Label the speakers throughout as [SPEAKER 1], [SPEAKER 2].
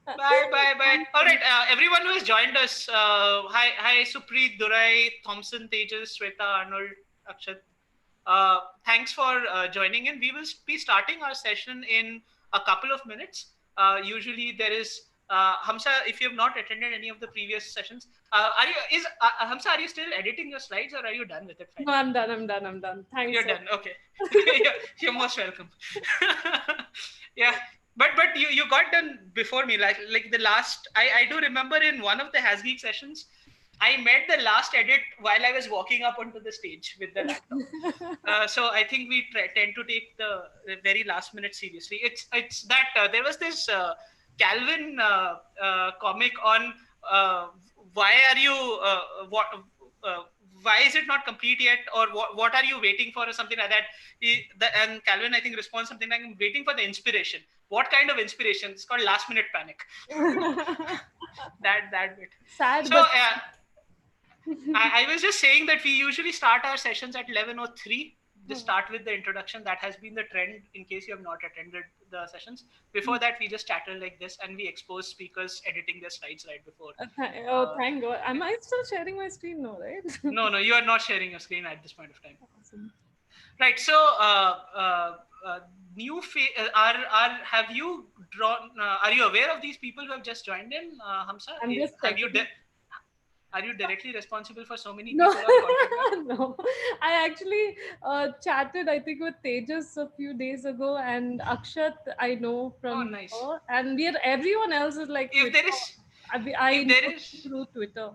[SPEAKER 1] Bye.
[SPEAKER 2] Bye. All right, everyone who has joined us. Hi, Supreet, Durai, Thompson, Tejas, Shweta, Arnold, Akshat. Thanks for joining in. We will be starting our session in a couple of minutes. Usually there is Hamsa. If you have not attended any of the previous sessions, Hamsa? Are you still editing your slides, or are you done with it
[SPEAKER 3] No,
[SPEAKER 2] finally?
[SPEAKER 3] I'm done. Thanks.
[SPEAKER 2] You're done. Okay. You're most welcome. Yeah. But you got done before me. Like the last I do remember in one of the Hasgeek sessions, I made the last edit while I was walking up onto the stage with the laptop. So I think we tend to take the very last minute seriously. It's that there was this Calvin comic on uh, why are you what uh, why is it not complete yet, or what are you waiting for, or something like that. And Calvin, I think, responds something like, I'm waiting for the inspiration. What kind of inspiration? It's called last minute panic. That bit.
[SPEAKER 3] Sad,
[SPEAKER 2] So
[SPEAKER 3] but
[SPEAKER 2] I was just saying that we usually start our sessions at 11:03. Just start with the introduction. That has been the trend in case you have not attended the sessions. Before that, we just chatter like this and we expose speakers editing their slides right before.
[SPEAKER 3] thank God. Am I still sharing my screen? No, right?
[SPEAKER 2] No, you are not sharing your screen at this point of time.
[SPEAKER 3] Awesome.
[SPEAKER 2] Right. So, new have you drawn? Are you aware of these people who have just joined in, Hamsa?
[SPEAKER 3] I'm just
[SPEAKER 2] Have you?
[SPEAKER 3] checking.
[SPEAKER 2] Are you directly responsible for so many
[SPEAKER 3] No,
[SPEAKER 2] people on content?
[SPEAKER 3] no. I actually chatted, I think, with Tejas a few days ago, and Akshat, I know
[SPEAKER 2] Oh,
[SPEAKER 3] from
[SPEAKER 2] nice.
[SPEAKER 3] her, and everyone else is like
[SPEAKER 2] If
[SPEAKER 3] Twitter.
[SPEAKER 2] there is,
[SPEAKER 3] I
[SPEAKER 2] if there
[SPEAKER 3] know
[SPEAKER 2] is,
[SPEAKER 3] through Twitter.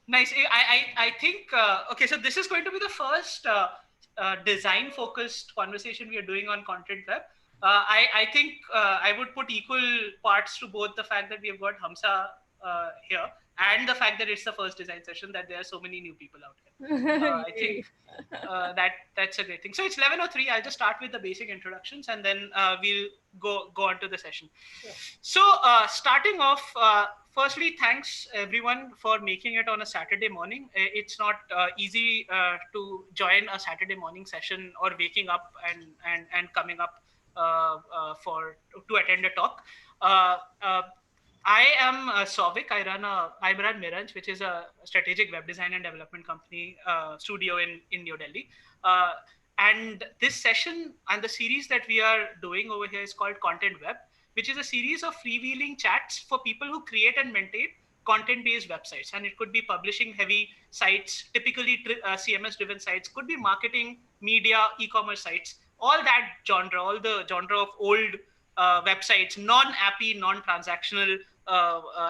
[SPEAKER 2] nice. I think okay. So this is going to be the first design focused conversation we are doing on content web. I think I would put equal parts to both the fact that we have got Hamsa here and the fact that it's the first design session, that there are so many new people out here. I think
[SPEAKER 3] Yay.
[SPEAKER 2] that's a great thing. So it's 11:03. I'll just start with the basic introductions and then we'll go on to the session.
[SPEAKER 3] Yeah.
[SPEAKER 2] So starting off, firstly, thanks everyone for making it on a Saturday morning. It's not easy to join a Saturday morning session or waking up and coming up for to attend a talk. Uh, uh, I am Souvik. I run Miranj, which is a strategic web design and development company studio in New Delhi. And this session and the series that we are doing over here is called Content Web, which is a series of freewheeling chats for people who create and maintain content-based websites. And it could be publishing heavy sites, typically CMS driven sites, could be marketing, media, e-commerce sites, all that genre, all the genre of old websites, non-appy, non-transactional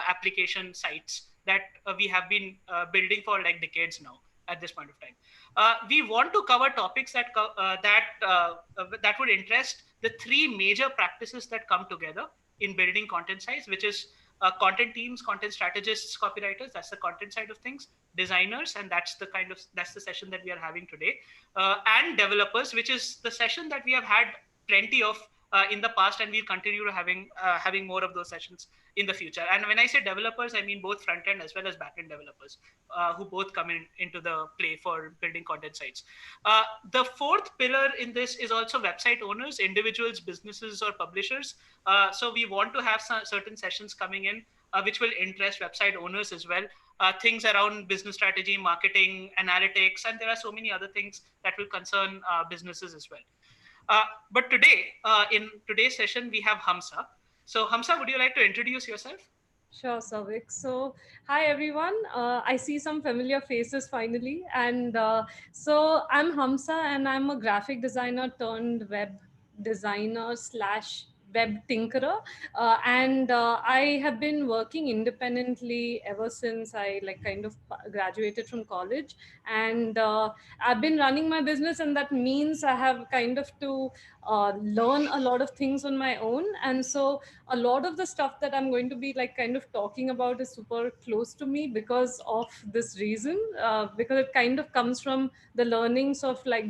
[SPEAKER 2] application sites that we have been building for like decades now at this point of time. We want to cover topics that would interest the three major practices that come together in building content sites, which is content teams, content strategists, copywriters. That's the content side of things. Designers, and that's the session that we are having today, and developers, which is the session that we have had plenty of in the past, and we'll continue to having more of those sessions in the future. And when I say developers, I mean both front end as well as back end developers, who both come into the play for building content sites. The fourth pillar in this is also website owners, individuals, businesses, or publishers. So we want to have certain sessions coming in which will interest website owners as well. Things around business strategy, marketing, analytics, and there are so many other things that will concern businesses as well. But today, in today's session, we have Hamsa. So, Hamsa, would you like to introduce yourself?
[SPEAKER 3] Sure, Savik. So, hi everyone. I see some familiar faces finally. And so, I'm Hamsa, and I'm a graphic designer turned web designer slash web tinkerer. And I have been working independently ever since I like kind of graduated from college. And I've been running my business, and that means I have kind of to learn a lot of things on my own. And so, a lot of the stuff that I'm going to be like kind of talking about is super close to me because of this reason, because it kind of comes from the learnings of like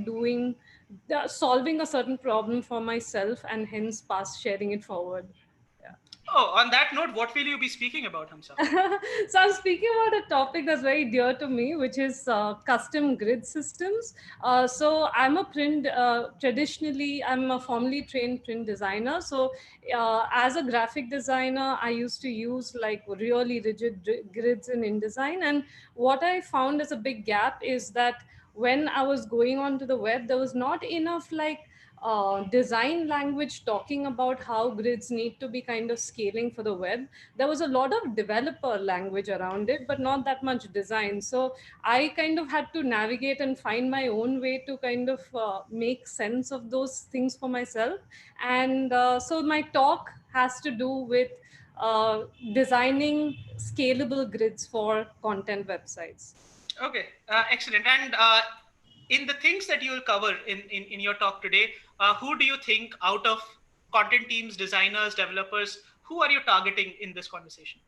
[SPEAKER 3] solving a certain problem for myself, and hence past sharing it forward.
[SPEAKER 2] Oh, on that note, what will you be speaking about, Hamsa?
[SPEAKER 3] So I'm speaking about a topic that's very dear to me, which is custom grid systems. So I'm a print, traditionally, I'm a formally trained print designer. So as a graphic designer, I used to use like really rigid grids in InDesign. And what I found as a big gap is that when I was going onto the web, there was not enough like design language talking about how grids need to be kind of scaling for the web. There was a lot of developer language around it, but not that much design. So I kind of had to navigate and find my own way to kind of make sense of those things for myself. And so my talk has to do with uh, designing scalable grids for content websites.
[SPEAKER 2] Okay, excellent. And in the things that you will cover in your talk today, who do you think out of content teams, designers, developers, who are you targeting in this conversation?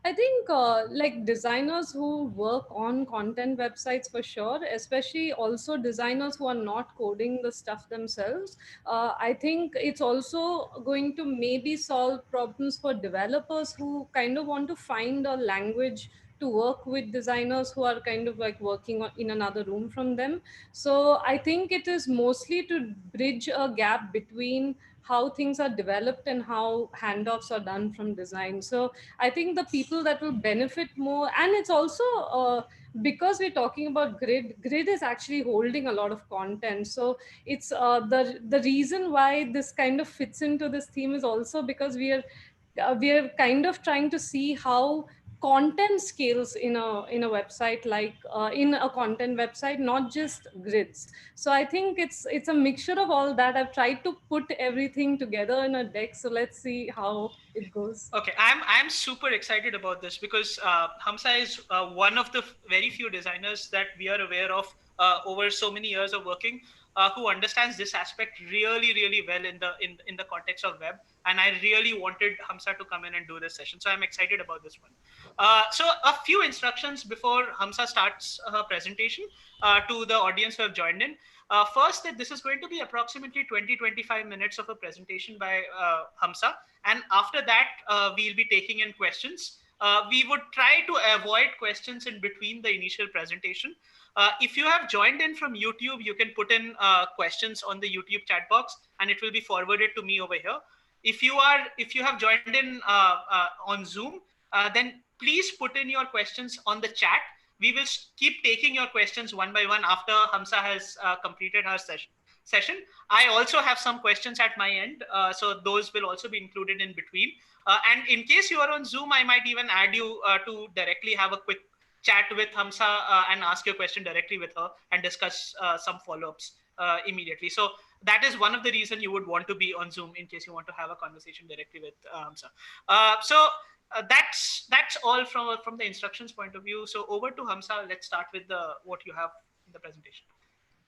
[SPEAKER 3] I think like designers who work on content websites for sure, especially also designers who are not coding the stuff themselves. I think it's also going to maybe solve problems for developers who kind of want to find a language to work with designers who are kind of like working in another room from them. So I think it is mostly to bridge a gap between how things are developed and how handoffs are done from design. So I think the people that will benefit more, and it's also because we're talking about grid is actually holding a lot of content. So it's the reason why this kind of fits into this theme is also because we are kind of trying to see how content scales in a website, like in a content website, not just grids. So I think it's a mixture of all that. I've tried to put everything together in a deck, so let's see how it goes.
[SPEAKER 2] Okay, I'm super excited about this because Hamsa is one of the very few designers that we are aware of over so many years of working, who understands this aspect really really well in the context of web. And I really wanted Hamsa to come in and do this session, so I'm excited about this one. So a few instructions before Hamsa starts her presentation to the audience who have joined in. First, that this is going to be approximately 20-25 minutes of a presentation by Hamsa, and after that we'll be taking in questions. We would try to avoid questions in between the initial presentation. If you have joined in from YouTube, you can put in questions on the YouTube chat box and it will be forwarded to me over here. If you have joined in on Zoom, then please put in your questions on the chat. We will keep taking your questions one by one after Hamsa has completed her session. I also have some questions at my end, so those will also be included in between. And in case you are on Zoom, I might even add you to directly have a quick chat with Hamsa and ask your question directly with her and discuss some follow-ups immediately. So that is one of the reasons you would want to be on Zoom, in case you want to have a conversation directly with Hamsa. That's all from the instructions point of view. So over to Hamsa. Let's start with the what you have in the presentation.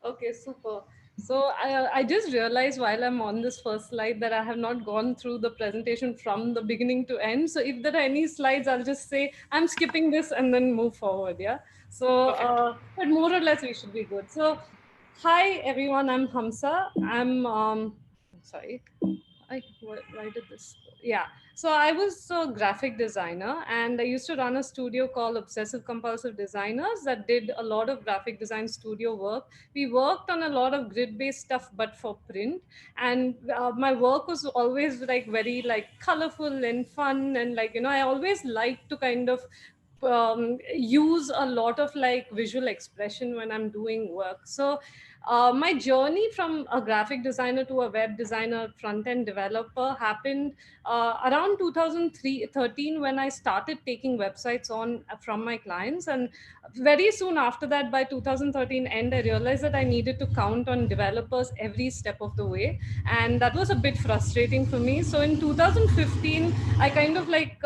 [SPEAKER 3] Okay, super. So I just realized while I'm on this first slide that I have not gone through the presentation from the beginning to end. So if there are any slides, I'll just say I'm skipping this and then move forward. Yeah. So,
[SPEAKER 2] Perfect.
[SPEAKER 3] but more or less we should be good. So, hi everyone, I'm Hamsa. I'm sorry. Why did this go? Yeah. So I was a graphic designer and I used to run a studio called Obsessive Compulsive Designers that did a lot of graphic design studio work. We worked on a lot of grid based stuff, but for print. And my work was always like very like colorful and fun. And like, I always liked to kind of use a lot of like visual expression when I'm doing work. So my journey from a graphic designer to a web designer, front end developer happened around 2013 when I started taking websites on from my clients. And very soon after that, by 2013 end, I realized that I needed to count on developers every step of the way. And that was a bit frustrating for me. So in 2015, I kind of like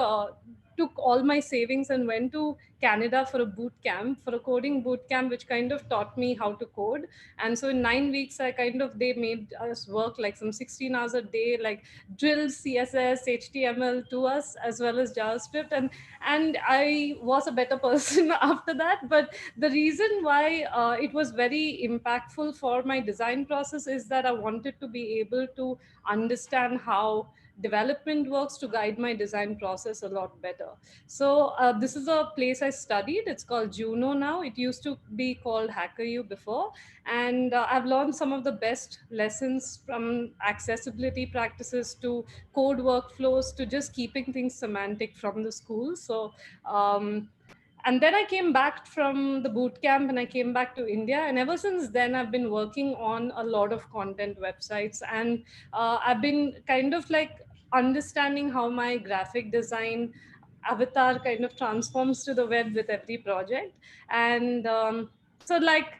[SPEAKER 3] took all my savings and went to Canada for a boot camp, for a coding boot camp, which kind of taught me how to code. And so in 9 weeks, they made us work like some 16 hours a day, like drilled CSS, HTML to us, as well as JavaScript. And I was a better person after that. But the reason why it was very impactful for my design process is that I wanted to be able to understand how development works to guide my design process a lot better. So this is a place I studied. It's called Juno now. It used to be called HackerU before. And I've learned some of the best lessons, from accessibility practices to code workflows to just keeping things semantic, from the school. So and then I came back from the boot camp and I came back to India. And ever since then, I've been working on a lot of content websites. And I've been kind of like understanding how my graphic design avatar kind of transforms to the web with every project. And so, like,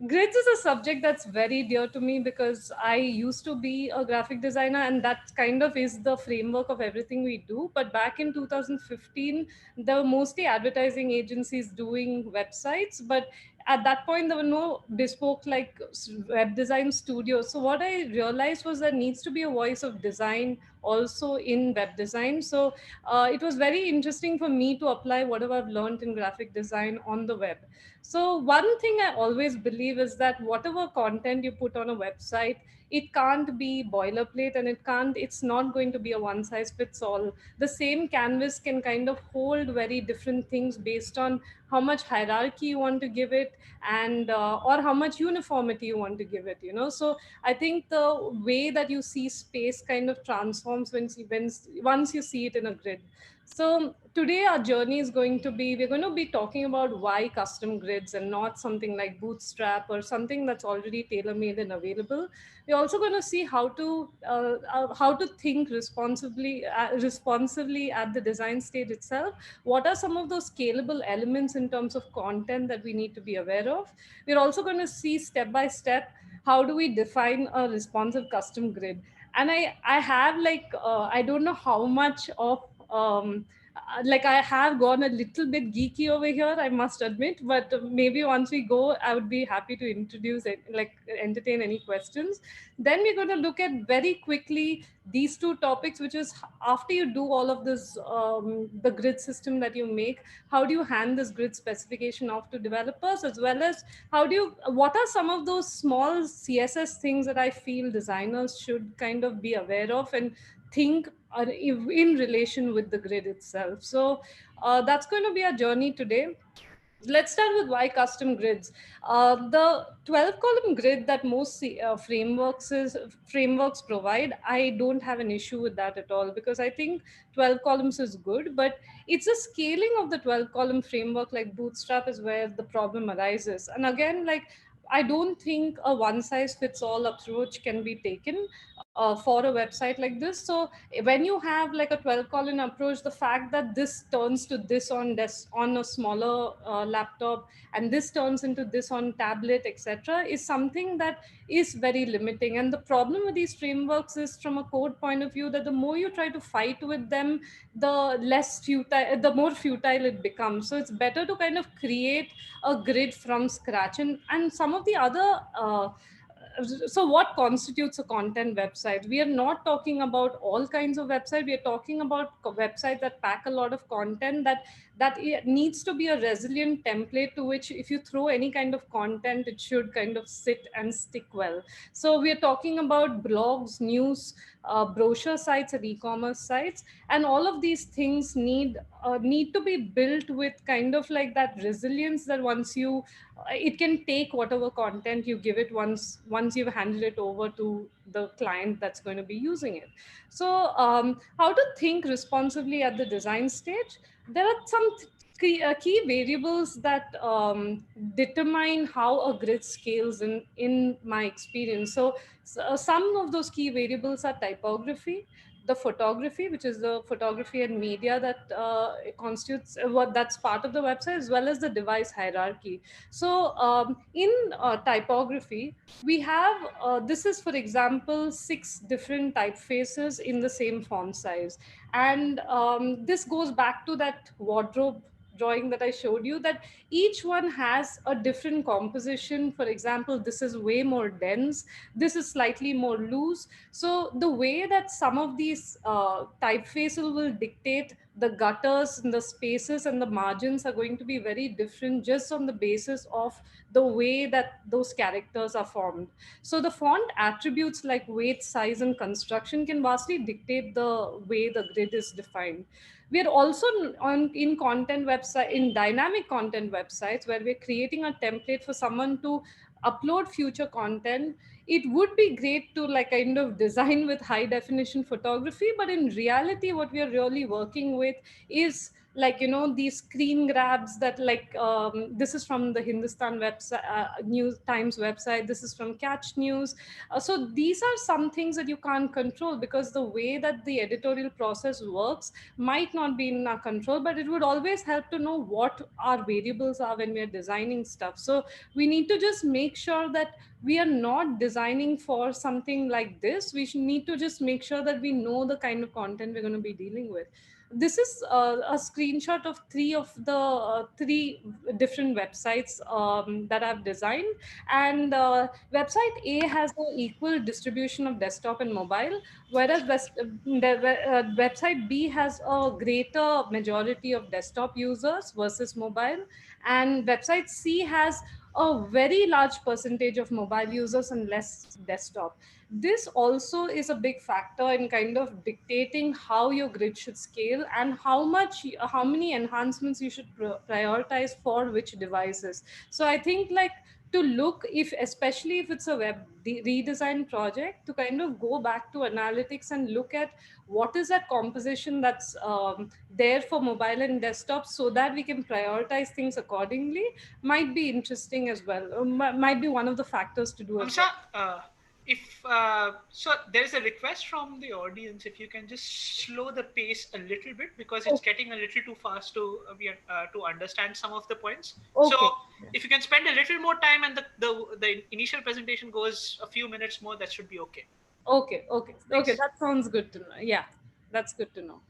[SPEAKER 3] grids is a subject that's very dear to me because I used to be a graphic designer, and that kind of is the framework of everything we do. But back in 2015, there were mostly advertising agencies doing websites, but at that point there were no bespoke like web design studios. So what I realized was there needs to be a voice of design also in web design. So it was very interesting for me to apply whatever I've learned in graphic design on the web. So one thing I always believe is that whatever content you put on a website, it can't be boilerplate, and it's not going to be a one size fits all. The same canvas can kind of hold very different things based on how much hierarchy you want to give it, and or how much uniformity you want to give it, so I think the way that you see space kind of transforms when once you see it in a grid. So today our journey is going to be, we're going to be talking about why custom grids and not something like Bootstrap or something that's already tailor made and available. We're also going to see how to think responsively at the design stage itself. What are some of those scalable elements in terms of content that we need to be aware of? We're also going to see step by step how do we define a responsive custom grid. And I have like I don't know how much of like I have gone a little bit geeky over here, I must admit, but maybe once we go, I would be happy to introduce it, like entertain any questions. Then we're going to look at very quickly these two topics, which is after you do all of this, the grid system that you make, how do you hand this grid specification off to developers, as well as what are some of those small CSS things that I feel designers should kind of be aware of and think in relation with the grid itself. So that's going to be our journey today. Let's start with why custom grids. The 12 column grid that most frameworks provide, I don't have an issue with that at all, because I think 12 columns is good, but it's a scaling of the 12 column framework like Bootstrap is where the problem arises. And again, like, I don't think a one size fits all approach can be taken for a website like this. So when you have like a 12 column approach, the fact that this turns to this on a smaller laptop, and this turns into this on tablet, etc., is something that is very limiting. And the problem with these frameworks is, from a code point of view, that the more you try to fight with them, the more futile it becomes. So it's better to kind of create a grid from scratch. And some of the other so what constitutes a content website? We are not talking about all kinds of website. We are talking about websites that pack a lot of content, that it needs to be a resilient template to which if you throw any kind of content, it should kind of sit and stick well. So we are talking about blogs, news, brochure sites, and e-commerce sites, and all of these things need to be built with kind of like that resilience, that once you it can take whatever content you give it, once you've handed it over to the client that's going to be using it. So how to think responsibly at the design stage? There are some key variables that determine how a grid scales in my experience. So some of those key variables are typography, the photography, which is the photography and media that constitutes what that's part of the website, as well as the device hierarchy. So in typography, we have this is, for example, 6 different typefaces in the same font size. And this goes back to that wardrobe drawing that I showed you, that each one has a different composition. For example, this is way more dense, this is slightly more loose. So the way that some of these typefaces will dictate the gutters and the spaces and the margins are going to be very different just on the basis of the way that those characters are formed. So the font attributes like weight, size, and construction can vastly dictate the way the grid is defined. We are also in content website, in dynamic content websites, where we're creating a template for someone to upload future content. It would be great to like kind of design with high definition photography, but in reality what we are really working with is like, you know, these screen grabs that like, this is from the Hindustan website, news times website, this is from Catch News. So these are some things that you can't control, because the way that the editorial process works might not be in our control, but it would always help to know what our variables are when we're designing stuff. So we need to just make sure that we are not designing for something like this. We should need to just make sure that we know the kind of content we're going to be dealing with. This is a screenshot of three different websites that I've designed. And website A has an equal distribution of desktop and mobile, whereas website B has a greater majority of desktop users versus mobile, and website C has a very large percentage of mobile users and less desktop. This also is a big factor in kind of dictating how your grid should scale and how many enhancements you should prioritize for which devices. So I think like to look, if especially if it's a redesign project, to kind of go back to analytics and look at what is that composition that's there for mobile and desktop, so that we can prioritize things accordingly, might be interesting as well. Might be one of the factors to do as
[SPEAKER 2] Hamza,
[SPEAKER 3] well.
[SPEAKER 2] if so, there is a request from the audience. If you can just slow the pace a little bit, because it's
[SPEAKER 3] Oh,
[SPEAKER 2] getting a little too fast to to understand some of the points. So,
[SPEAKER 3] okay.
[SPEAKER 2] if you can spend a little more time and the initial presentation goes a few minutes more, that should be okay.
[SPEAKER 3] Okay, okay, okay.
[SPEAKER 2] Thanks.
[SPEAKER 3] That sounds good to know. Yeah, that's good to know.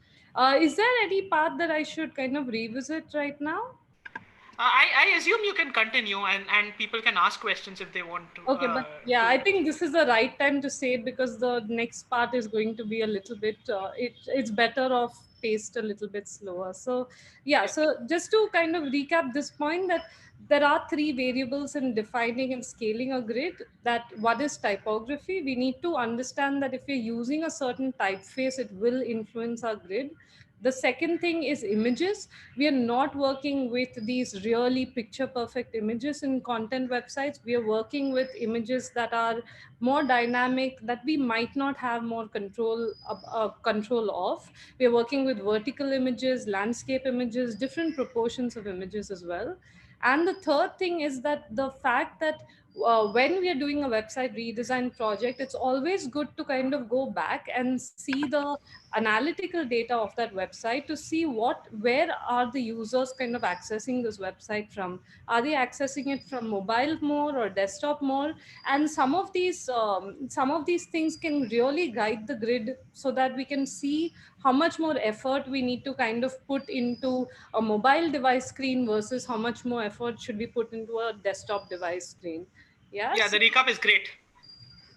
[SPEAKER 3] Is there any part that I should kind of revisit right now?
[SPEAKER 2] I assume you can continue, and people can ask questions if they want to.
[SPEAKER 3] Okay, but yeah, I think this is the right time to say it, because the next part is going to be a little bit. It's better off paced a little bit slower. So yeah,
[SPEAKER 2] Yeah.
[SPEAKER 3] so just to kind of recap this point, that there are three variables in defining and scaling a grid. That one is typography. We need to understand that if we're using a certain typeface, it will influence our grid. The second thing is images. We are not working with these really picture perfect images in content websites. We are working with images that are more dynamic, that we might not have more control of. We are working with vertical images, landscape images, different proportions of images as well. And the third thing is that the fact that when we are doing a website redesign project, it's always good to kind of go back and see the analytical data of that website, to see where are the users kind of accessing this website from. Are they accessing it from mobile more or desktop more? And some of these things can really guide the grid, so that we can see how much more effort we need to kind of put into a mobile device screen versus how much more effort should be put into a desktop device screen.
[SPEAKER 2] Yeah,
[SPEAKER 3] Yes.
[SPEAKER 2] the recap is great.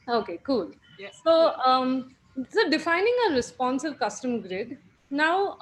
[SPEAKER 3] Okay, cool.
[SPEAKER 2] Yeah.
[SPEAKER 3] So defining a responsive custom grid. Now,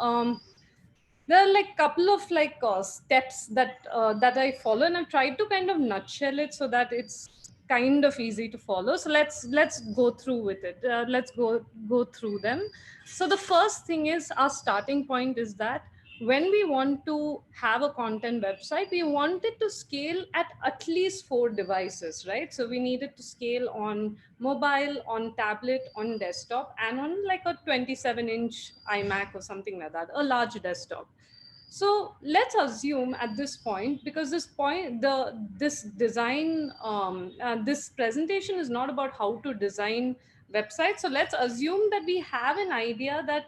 [SPEAKER 3] there are like couple of like steps that I follow, and I've tried to kind of nutshell it so that it's kind of easy to follow. So let's go through with it. Let's go through them. So the first thing is, our starting point is that when we want to have a content website, we want it to scale at least 4 devices, right? So we need it to scale on mobile, on tablet, on desktop, and on like a 27-inch iMac or something like that, a large desktop. So let's assume at this point, because this design this presentation is not about how to design websites. So let's assume that we have an idea that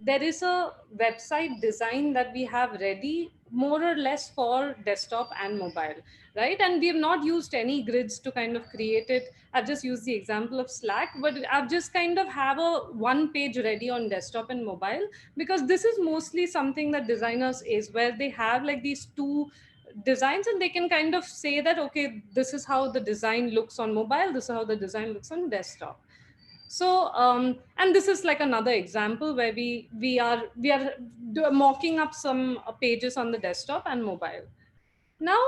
[SPEAKER 3] there is a website design that we have ready, more or less, for desktop and mobile, right? And we have not used any grids to kind of create it. I've just used the example of Slack, but I've just kind of have a one page ready on desktop and mobile, because this is mostly something that designers is, where they have like these two designs, and they can kind of say that, okay, this is how the design looks on mobile, this is how the design looks on desktop. So and this is like another example where we are mocking up some pages on the desktop and mobile. Now,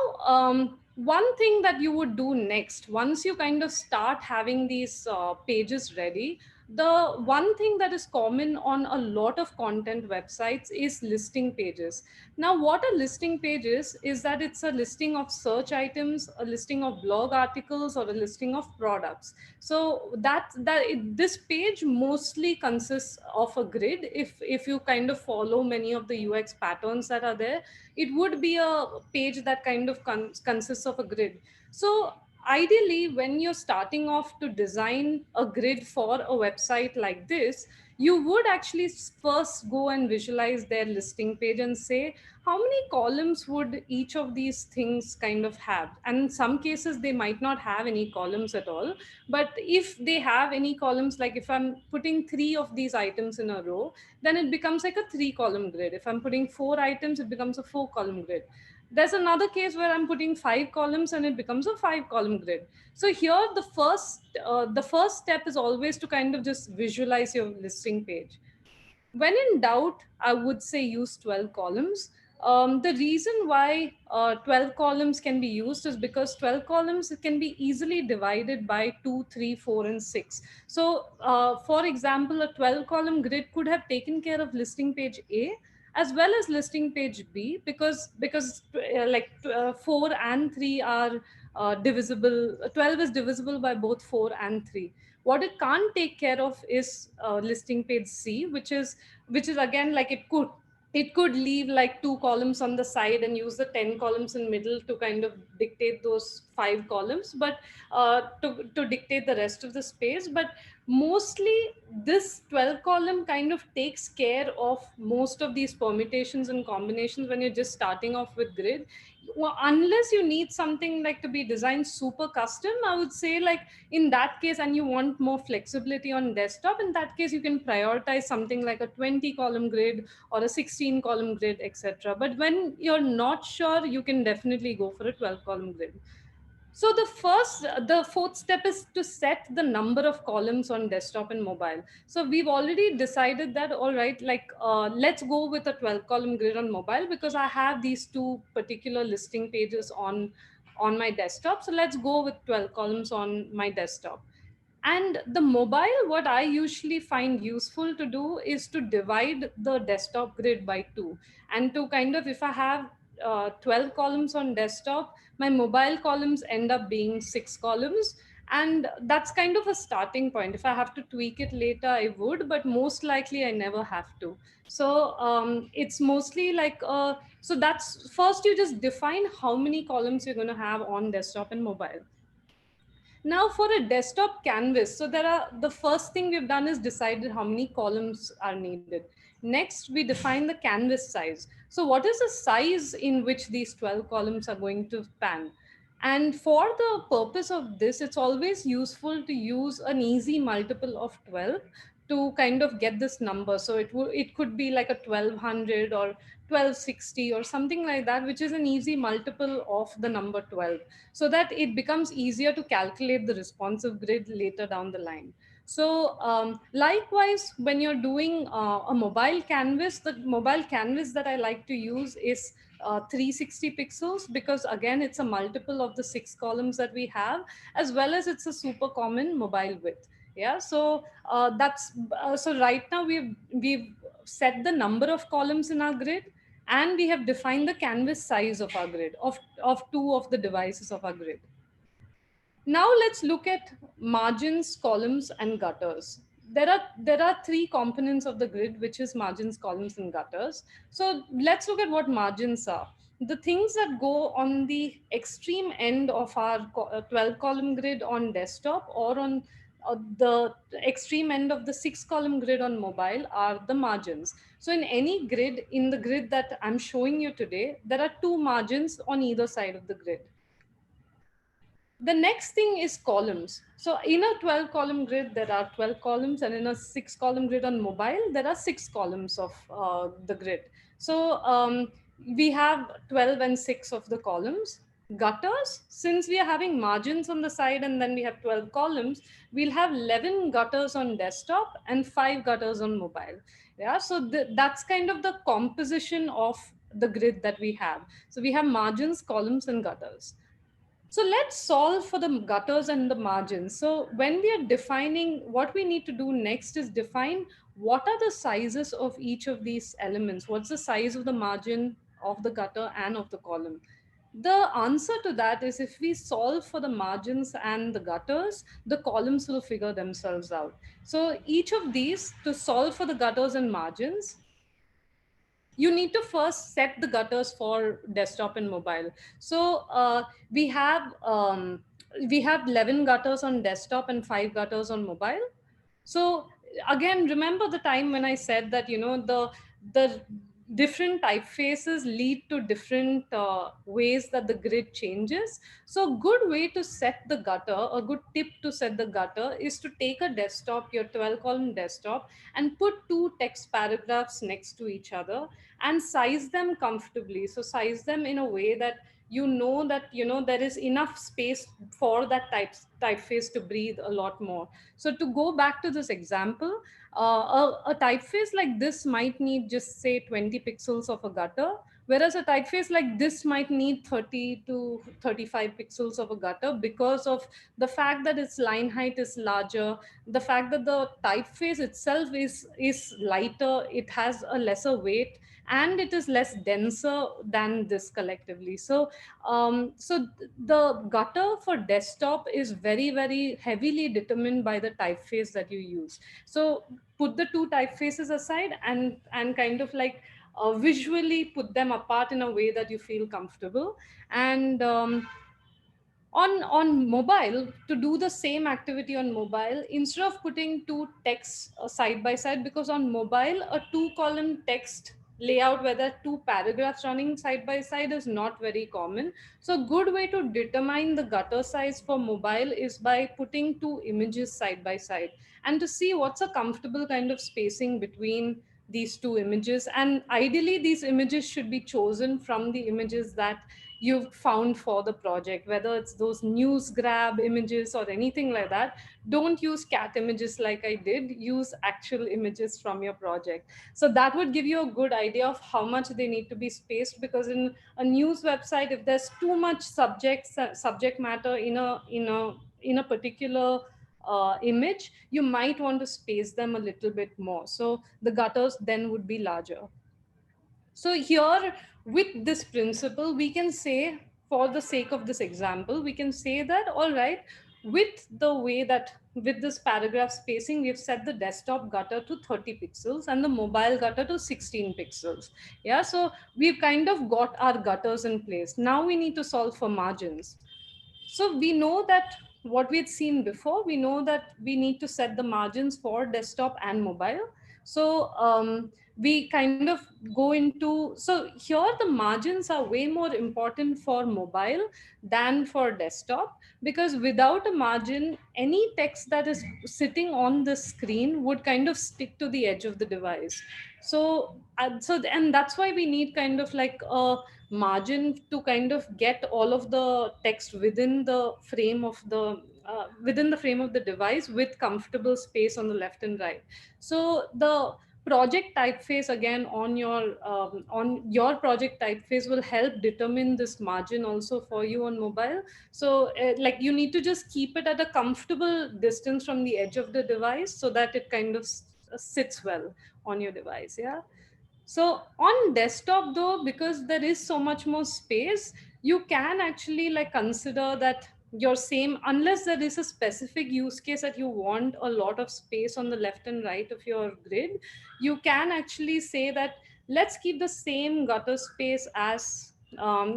[SPEAKER 3] one thing that you would do next, once you kind of start having these pages ready, the one thing that is common on a lot of content websites is listing pages. Now, what a listing page is that it's a listing of search items, a listing of blog articles, or a listing of products. So this page mostly consists of a grid. If you kind of follow many of the UX patterns that are there, it would be a page that kind of consists of a grid. So ideally, when you're starting off to design a grid for a website like this, you would actually first go and visualize their listing page and say how many columns would each of these things kind of have. And in some cases they might not have any columns at all, but if they have any columns, like if I'm putting 3 of these items in a row, then it becomes like a 3 column grid. If I'm putting 4 items, it becomes a 4 column grid. There's another case where I'm putting 5 columns and it becomes a 5 column grid. So here the first step is always to kind of just visualize your listing page. When in doubt, I would say use 12 columns. The reason why 12 columns can be used is because 12 columns can be easily divided by 2, 3, 4, and 6. So, for example, a 12 column grid could have taken care of listing page A as well as listing page B, because 4 and 3 are divisible. 12 is divisible by both 4 and 3. What it can't take care of is listing page C, which is again, like it could leave like 2 columns on the side and use the 10 columns in middle to kind of dictate those 5 columns, but to dictate the rest of the space. But mostly this 12 column kind of takes care of most of these permutations and combinations when you're just starting off with grid. Well, unless you need something like to be designed super custom, I would say, like in that case, and you want more flexibility on desktop, in that case you can prioritize something like a 20 column grid or a 16 column grid, etc. But when you're not sure, you can definitely go for a 12 column grid. So the fourth step is to set the number of columns on desktop and mobile. So we've already decided that, all right, like let's go with a 12 column grid on mobile because I have these two particular listing pages on my desktop. So let's go with 12 columns on my desktop. And the mobile, what I usually find useful to do is to divide the desktop grid by two. And to kind of, if I have 12 columns on desktop, my mobile columns end up being 6 columns. And that's kind of a starting point. If I have to tweak it later, I would, but most likely I never have to. So it's mostly like, so that's first you just define how many columns you're going to have on desktop and mobile. Now for a desktop canvas, so the first thing we've done is decided how many columns are needed. Next, we define the canvas size. So what is the size in which these 12 columns are going to span? And for the purpose of this, it's always useful to use an easy multiple of 12 to kind of get this number. So it could be like a 1200 or 1260 or something like that, which is an easy multiple of the number 12, so that it becomes easier to calculate the responsive grid later down the line. So likewise, when you're doing a mobile canvas, the mobile canvas that I like to use is 360 pixels, because again, it's a multiple of the 6 columns that we have, as well as it's a super common mobile width. Yeah, so that's so right now we've set the number of columns in our grid, and we have defined the canvas size of our grid of two of the devices of our grid. Now let's look at margins, columns, and gutters. There are 3 components of the grid, which is margins, columns, and gutters. So let's look at what margins are. The things that go on the extreme end of our 12 column grid on desktop, or on the extreme end of the 6 column grid on mobile, are the margins. So in any grid, in the grid that I'm showing you today, there are 2 margins on either side of the grid. The next thing is columns. So in a 12 column grid, there are 12 columns, and in a 6 column grid on mobile, there are 6 columns of the grid. So we have 12 and 6 of the columns. gutters, since we are having margins on the side and then we have 12 columns, we'll have 11 gutters on desktop and 5 gutters on mobile. Yeah, so that's kind of the composition of the grid that we have. So we have margins, columns, and gutters. So let's solve for the gutters and the margins. So when we are defining, what we need to do next is define what are the sizes of each of these elements. What's the size of the margin, of the gutter, and of the column? The answer to that is, if we solve for the margins and the gutters, the columns will figure themselves out. So each of these, to solve for the gutters and margins, you need to first set the gutters for desktop and mobile. So we have um, we have 11 gutters on desktop and 5 gutters on mobile. So again, remember the time when I said that, the different typefaces lead to different ways that the grid changes. So good way to set the gutter, a good tip to set the gutter, is to take a desktop, your 12 column desktop, and put two text paragraphs next to each other and size them comfortably. So size them in a way that that there is enough space for that typeface to breathe a lot more. So to go back to this example, a typeface like this might need just say 20 pixels of a gutter, whereas a typeface like this might need 30 to 35 pixels of a gutter, because of the fact that its line height is larger, the fact that the typeface itself is lighter, it has a lesser weight, and it is less denser than this collectively. So the gutter for desktop is very, very heavily determined by the typeface that you use. So put the two typefaces aside and kind of like visually put them apart in a way that you feel comfortable. And on mobile, to do the same activity on mobile, instead of putting two texts side by side, because on mobile a two column text layout where there are two paragraphs running side by side is not very common. So good way to determine the gutter size for mobile is by putting two images side by side, and to see what's a comfortable kind of spacing between these two images. And ideally these images should be chosen from the images that you've found for the project, whether it's those news grab images or anything like that. Don't use cat images like I did, use actual images from your project. So that would give you a good idea of how much they need to be spaced, because in a news website, if there's too much subject matter in a particular image, you might want to space them a little bit more, so the gutters then would be larger. So here, with this principle, we can say, for the sake of this example, we can say that, all right, with the way that with this paragraph spacing, we've set the desktop gutter to 30 pixels and the mobile gutter to 16 pixels. Yeah, so we've kind of got our gutters in place. Now we need to solve for margins. So we know that what we had seen before, we know that we need to set the margins for desktop and mobile. So we kind of go into, so here the margins are way more important for mobile than for desktop, because without a margin, any text that is sitting on the screen would kind of stick to the edge of the device. And that's why we need kind of like a margin to kind of get all of the text within the frame of the device with comfortable space on the left and right. So the project typeface, again, on your project typeface, will help determine this margin also for you on mobile. So like you need to just keep it at a comfortable distance from the edge of the device so that it kind of sits well on your device. Yeah. So on desktop though, because there is so much more space, you can actually like consider that your same, unless there is a specific use case that you want a lot of space on the left and right of your grid, you can actually say that let's keep the same gutter space as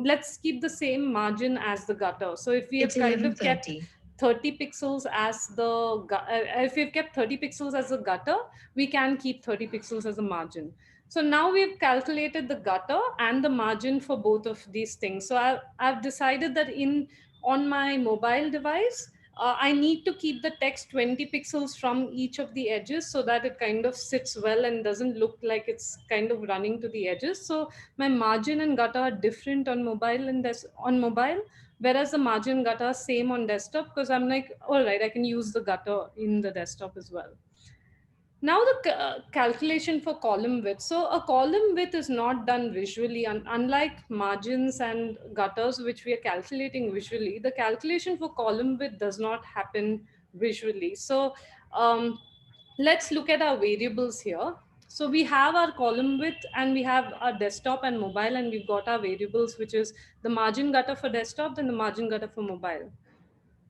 [SPEAKER 3] let's keep the same margin as the gutter. So if we have
[SPEAKER 1] It's
[SPEAKER 3] kind of kept
[SPEAKER 1] 11:30.
[SPEAKER 3] 30 pixels as if we've kept 30 pixels as a gutter, we can keep 30 pixels as a margin. So now we've calculated the gutter and the margin for both of these things. So I've decided that on my mobile device, I need to keep the text 20 pixels from each of the edges so that it kind of sits well and doesn't look like it's kind of running to the edges. So my margin and gutter are different on mobile, and this on mobile. whereas the margin gutter same on desktop, because I'm like, all right, I can use the gutter in the desktop as well. Now the calculation for column width. So a column width is not done visually, unlike margins and gutters, which we are calculating visually. The calculation for column width does not happen visually. So um, let's look at our variables here. So we have our column width and we have our desktop and mobile, and we've got our variables, which is the margin gutter for desktop and the margin gutter for mobile.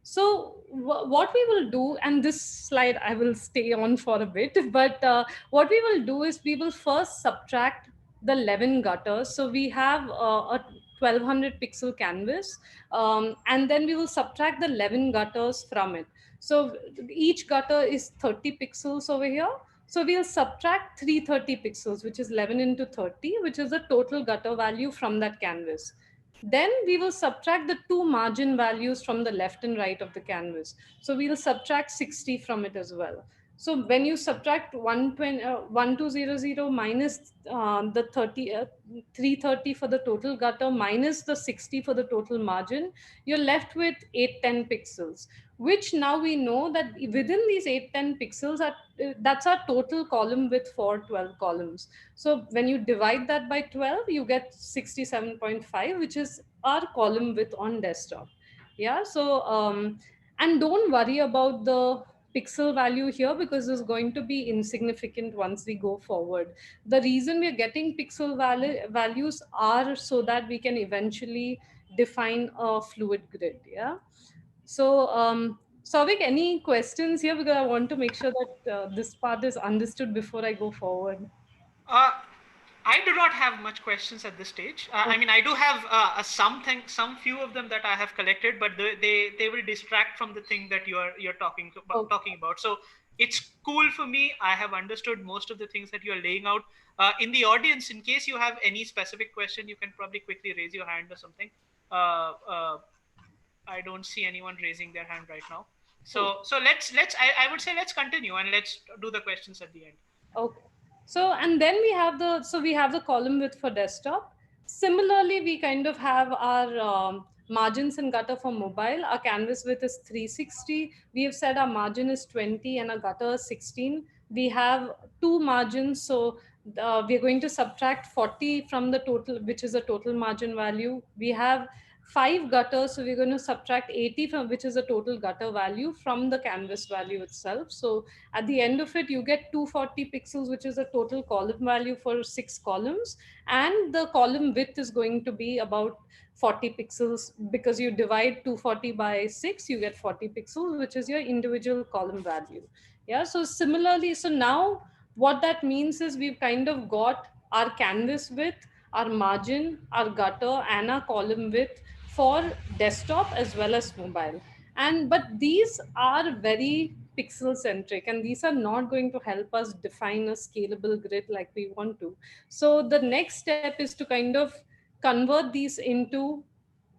[SPEAKER 3] So what we will do, and this slide I will stay on for a bit, but what we will do is we will first subtract the 11 gutters. So we have a 1200 pixel canvas, and then we will subtract the 11 gutters from it. So each gutter is 30 pixels over here. So we'll subtract 330 pixels, which is 11 into 30, which is the total gutter value from that canvas. Then we will subtract the two margin values from the left and right of the canvas. So we'll subtract 60 from it as well. So when you subtract 1200 minus the 330 for the total gutter minus the 60 for the total margin, you're left with 810 pixels, which now we know that within these 810 pixels, that's our total column width for 12 columns. So when you divide that by 12, you get 67.5, which is our column width on desktop. Yeah. So, and don't worry about the pixel value here, because it's going to be insignificant once we go forward. The reason we're getting pixel values are so that we can eventually define a fluid grid. Yeah. So, Savik, any questions here? Because I want to make sure that this part is understood before I go forward.
[SPEAKER 2] Uh, I do not have much questions at this stage. I mean, I do have some few of them that I have collected, but they will distract from the thing that you're
[SPEAKER 3] Okay.
[SPEAKER 2] talking about. So it's cool for me. I have understood most of the things that you're laying out. In the audience, in case you have any specific question, you can probably quickly raise your hand or something. Uh, uh, I don't see anyone raising their hand right now.
[SPEAKER 3] Cool.
[SPEAKER 2] So I would say let's continue and let's do the questions at the end.
[SPEAKER 3] Okay. So, and then we have we have the column width for desktop. Similarly, we kind of have our margins and gutter for mobile. Our canvas width is 360. We have said our margin is 20 and our gutter is 16. We have two margins. So we're going to subtract 40 from the total, which is the total margin value. We have five gutters, so we're going to subtract 80 from, which is the total gutter value from the canvas value itself. So at the end of it, you get 240 pixels, which is the total column value for six columns. And the column width is going to be about 40 pixels, because you divide 240 by 6, you get 40 pixels, which is your individual column value. Yeah. So similarly, so now what that means is we've kind of got our canvas width, our margin, our gutter, and our column width for desktop as well as mobile. And but these are very pixel centric, and these are not going to help us define a scalable grid like we want to. So the next step is to kind of convert these into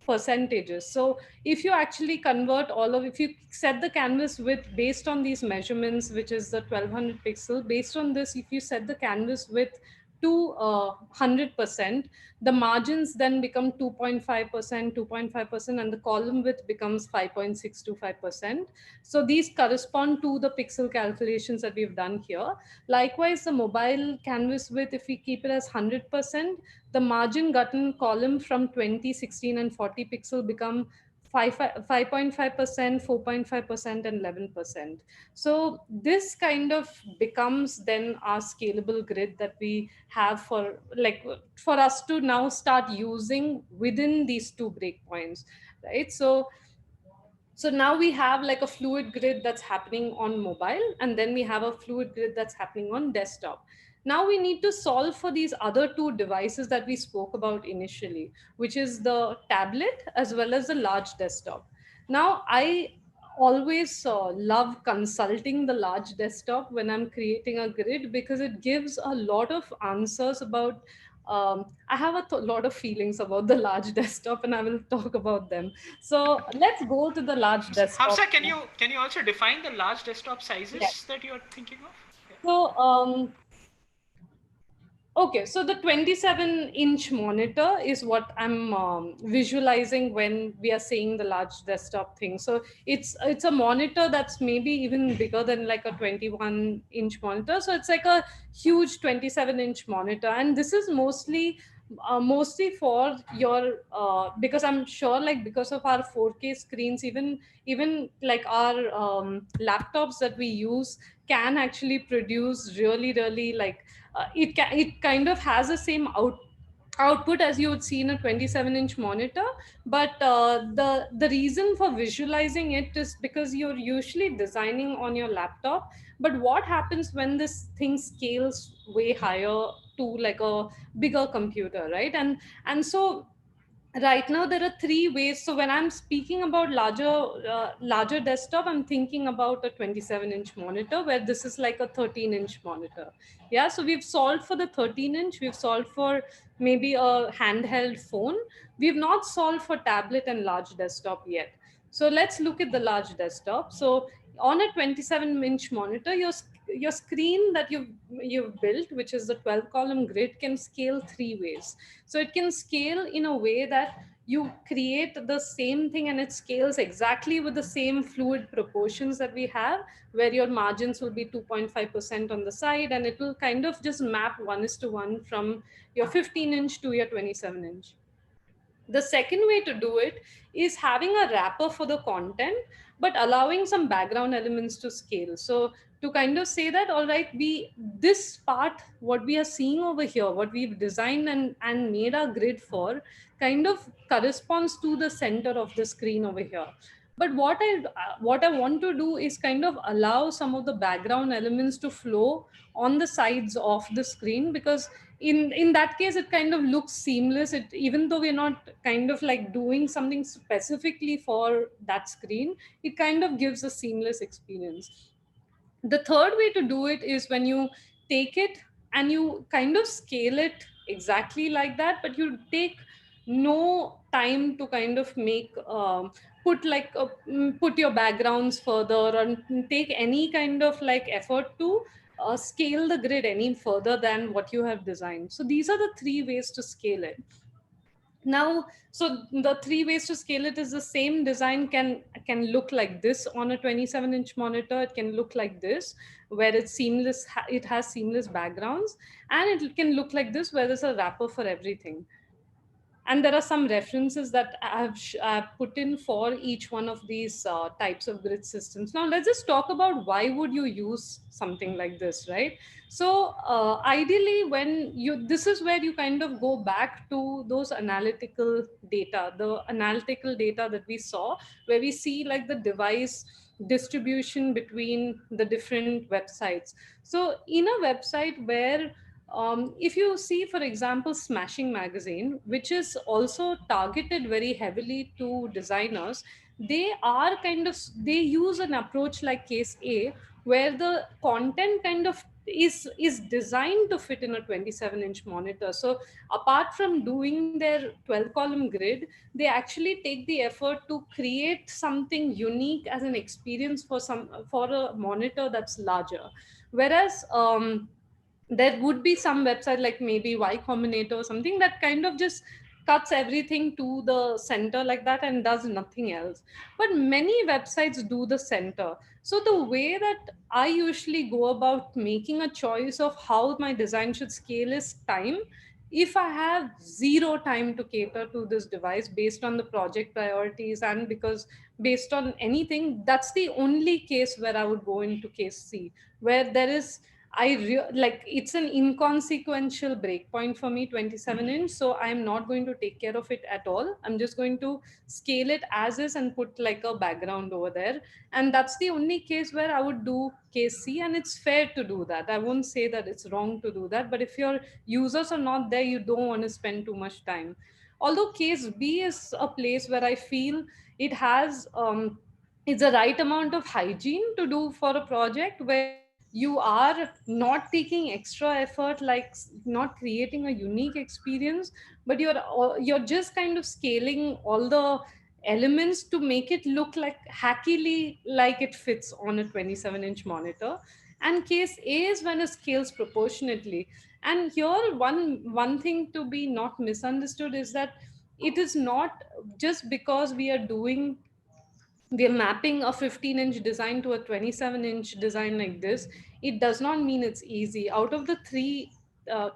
[SPEAKER 3] percentages. So if you actually convert all of, if you set the canvas width based on these measurements, which is the 1200 pixel, based on this, if you set the canvas width to 100%, the margins then become 2.5%, 2.5%, and the column width becomes 5.625%. So these correspond to the pixel calculations that we've done here. Likewise, the mobile canvas width, if we keep it as 100%, the margin gotten column from 20, 16, and 40 pixel become 5.5%, 4.5%, and 11%. So this kind of becomes then our scalable grid that we have for, like, for us to now start using within these two breakpoints, right? So now we have like a fluid grid that's happening on mobile, and then we have a fluid grid that's happening on desktop. Now we need to solve for these other two devices that we spoke about initially, which is the tablet as well as the large desktop. Now I always love consulting the large desktop when I'm creating a grid, because it gives a lot of answers about, I have a lot of feelings about the large desktop, and I will talk about them. So let's go to the large desktop.
[SPEAKER 2] Hamsa, can you also define the large desktop
[SPEAKER 3] Yeah.
[SPEAKER 2] sizes that you're thinking of? Yeah.
[SPEAKER 3] So Okay, so the 27-inch monitor is what I'm visualizing when we are saying the large desktop thing. So it's a monitor that's maybe even bigger than like a 21-inch monitor. So it's like a huge 27-inch monitor, and this is mostly for your because I'm sure, like, because of our 4K screens, even like our laptops that we use can actually produce really like it kind of has the same output as you would see in a 27-inch monitor. But the reason for visualizing it is because you're usually designing on your laptop. But what happens when this thing scales way higher to like a bigger computer, right? And so right now there are three ways. So when I'm speaking about larger desktop, I'm thinking about a 27-inch monitor, where this is like a 13-inch monitor. Yeah, so we've solved for the 13-inch, we've solved for maybe a handheld phone. We've not solved for tablet and large desktop yet. So let's look at the large desktop. So on a 27-inch monitor, your screen that you've built, which is the 12 column grid, can scale three ways. So it can scale in a way that you create the same thing and it scales exactly with the same fluid proportions that we have, where your margins will be 2.5% on the side, and it will kind of just map 1:1 from your 15-inch to your 27-inch. The second way to do it is having a wrapper for the content, but allowing some background elements to scale. So to kind of say that, all right, we this part, what we are seeing over here, what we've designed and made our grid for, kind of corresponds to the center of the screen over here. But what I want to do is kind of allow some of the background elements to flow on the sides of the screen, because in that case it kind of looks seamless. It, even though we're not kind of like doing something specifically for that screen, it kind of gives a seamless experience. The third way to do it is when you take it and you kind of scale it exactly like that, but you take no time to kind of make put your backgrounds further, and take any kind of like effort to scale the grid any further than what you have designed. So these are the three ways to scale it. Now, so the three ways to scale it is the same design can look like this on a 27-inch monitor. It can look like this, where it's seamless, it has seamless backgrounds, and it can look like this, where there's a wrapper for everything. And there are some references that I've put in for each one of these types of grid systems. Now let's just talk about why would you use something like this, right? So ideally, when you this is where you kind of go back to those analytical data that we saw, where we see like the device distribution between the different websites. So in a website where if you see, for example, Smashing Magazine, which is also targeted very heavily to designers, they use an approach like Case A, where the content kind of is designed to fit in a 27-inch monitor. So apart from doing their 12 column grid, they actually take the effort to create something unique as an experience for a monitor that's larger. Whereas there would be some website like maybe Y Combinator or something that kind of just cuts everything to the center like that and does nothing else. But many websites do the center. So the way that I usually go about making a choice of how my design should scale is time. If I have zero time to cater to this device based on the project priorities, and because based on anything, that's the only case where I would go into Case C, where there is like it's an inconsequential breakpoint for me, 27-inch. So I'm not going to take care of it at all. I'm just going to scale it as is and put like a background over there. And that's the only case where I would do Case C, and it's fair to do that. I won't say that it's wrong to do that, but if your users are not there, you don't want to spend too much time. Although Case B is a place where I feel it has it's the right amount of hygiene to do for a project, where you are not taking extra effort, like not creating a unique experience, but you're just kind of scaling all the elements to make it look like hackily like it fits on a 27-inch monitor. And Case A is when it scales proportionately. And here, one thing to be not misunderstood is that it is not just because we are mapping a 15-inch design to a 27-inch design like this, it does not mean it's easy. Out of the three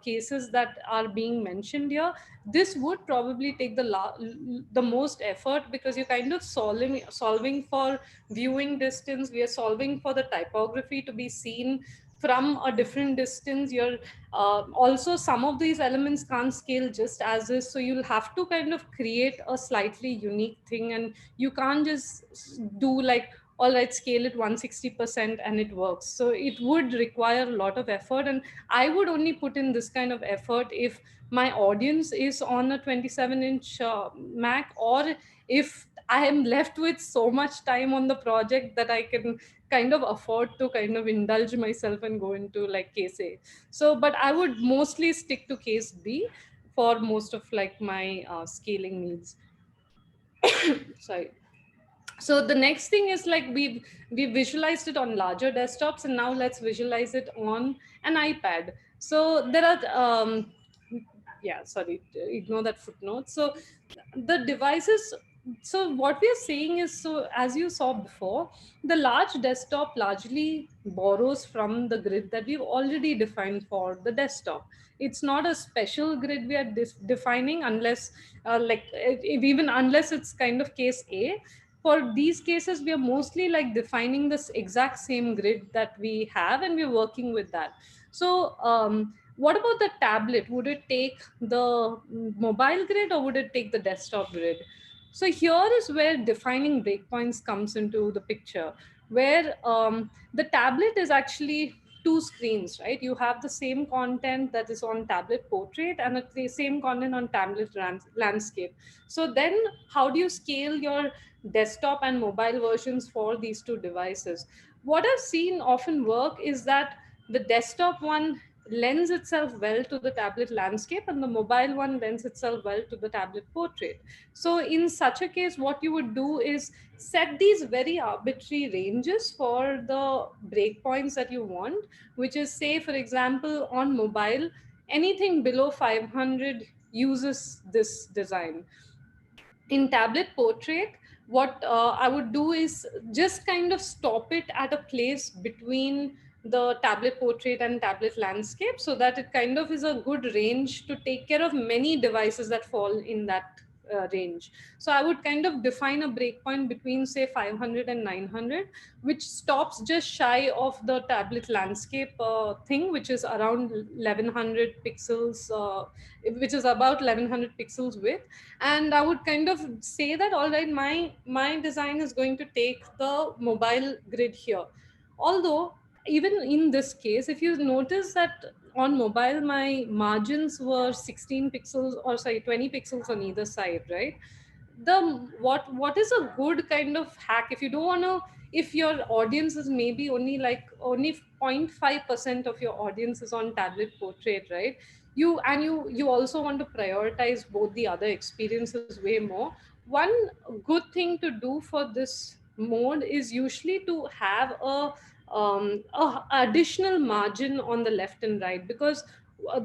[SPEAKER 3] cases that are being mentioned here, this would probably take the most effort, because you're kind of solving for viewing distance. We are solving for the typography to be seen from a different distance. You're also, some of these elements can't scale just as is, so you'll have to kind of create a slightly unique thing, and you can't just do like, all right, scale it 160% and it works. So it would require a lot of effort, and I would only put in this kind of effort if my audience is on a 27-inch Mac, or if I am left with so much time on the project that I can kind of afford to kind of indulge myself and go into like case A. So but I would mostly stick to case B for most of like my scaling needs. Sorry. So the next thing is like, we visualized it on larger desktops, and now let's visualize it on an iPad. So there are yeah, sorry, ignore that footnote. So the devices, so what we are saying is, so as you saw before, the large desktop largely borrows from the grid that we've already defined for the desktop. It's not a special grid we are defining, unless even unless it's kind of case A. For these cases, we are mostly like defining this exact same grid that we have, and we're working with that. So what about the tablet? Would it take the mobile grid, or would it take the desktop grid? So here is where defining breakpoints comes into the picture, where the tablet is actually two screens, right? You have the same content that is on tablet portrait, and the same content on tablet landscape. So then how do you scale your desktop and mobile versions for these two devices? What I've seen often work is that the desktop one lends itself well to the tablet landscape, and the mobile one lends itself well to the tablet portrait. So in such a case, what you would do is set these very arbitrary ranges for the breakpoints that you want, which is, say, for example, on mobile, anything below 500 uses this design. In tablet portrait, what I would do is just kind of stop it at a place between the tablet portrait and tablet landscape, so that it kind of is a good range to take care of many devices that fall in that range. So I would kind of define a breakpoint between, say, 500 and 900, which stops just shy of the tablet landscape thing, which is around 1100 pixels, which is about 1100 pixels width. And I would kind of say that, all right, my design is going to take the mobile grid here. Although even in this case, if you notice that on mobile my margins were 16 pixels, or sorry, 20 pixels on either side, right? The what is a good kind of hack, if you don't want to, if your audience is maybe only like only 0.5% of your audience is on tablet portrait, right? You also want to prioritize both the other experiences way more. One good thing to do for this mode is usually to have a additional margin on the left and right, because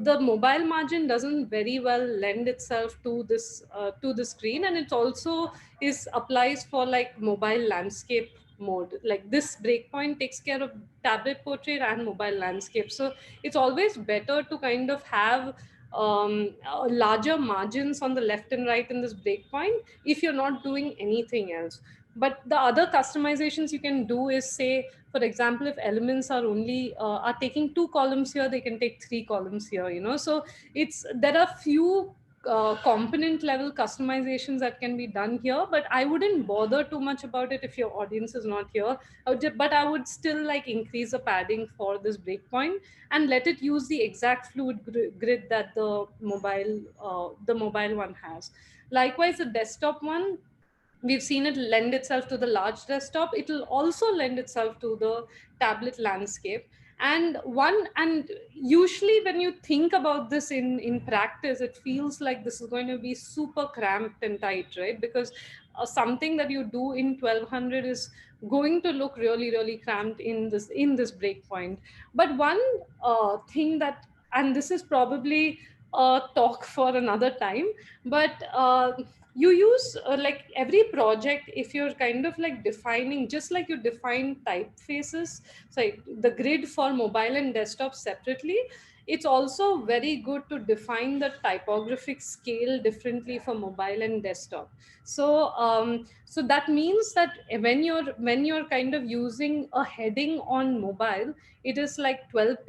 [SPEAKER 3] the mobile margin doesn't very well lend itself to the screen, and it also is applies for like mobile landscape mode. Like this breakpoint takes care of tablet portrait and mobile landscape, so it's always better to kind of have larger margins on the left and right in this breakpoint if you're not doing anything else. But the other customizations you can do is, say, for example, if elements are only are taking two columns here, they can take three columns here, you know. So it's, there are few component level customizations that can be done here, but I wouldn't bother too much about it if your audience is not here. But I would still like increase the padding for this breakpoint and let it use the exact fluid grid that the mobile one has. Likewise, the desktop one, we've seen it lend itself to the large desktop. It'll also lend itself to the tablet landscape. And usually when you think about this in practice, it feels like this is going to be super cramped and tight, right? Because something that you do in 1200 is going to look really really cramped in this breakpoint. But one thing that and this is probably a talk for another time, but you use like every project, if you're kind of like defining, just like you define typefaces, so the grid for mobile and desktop separately, it's also very good to define the typographic scale differently for mobile and desktop. So that means that when you're kind of using a heading on mobile, it is like 20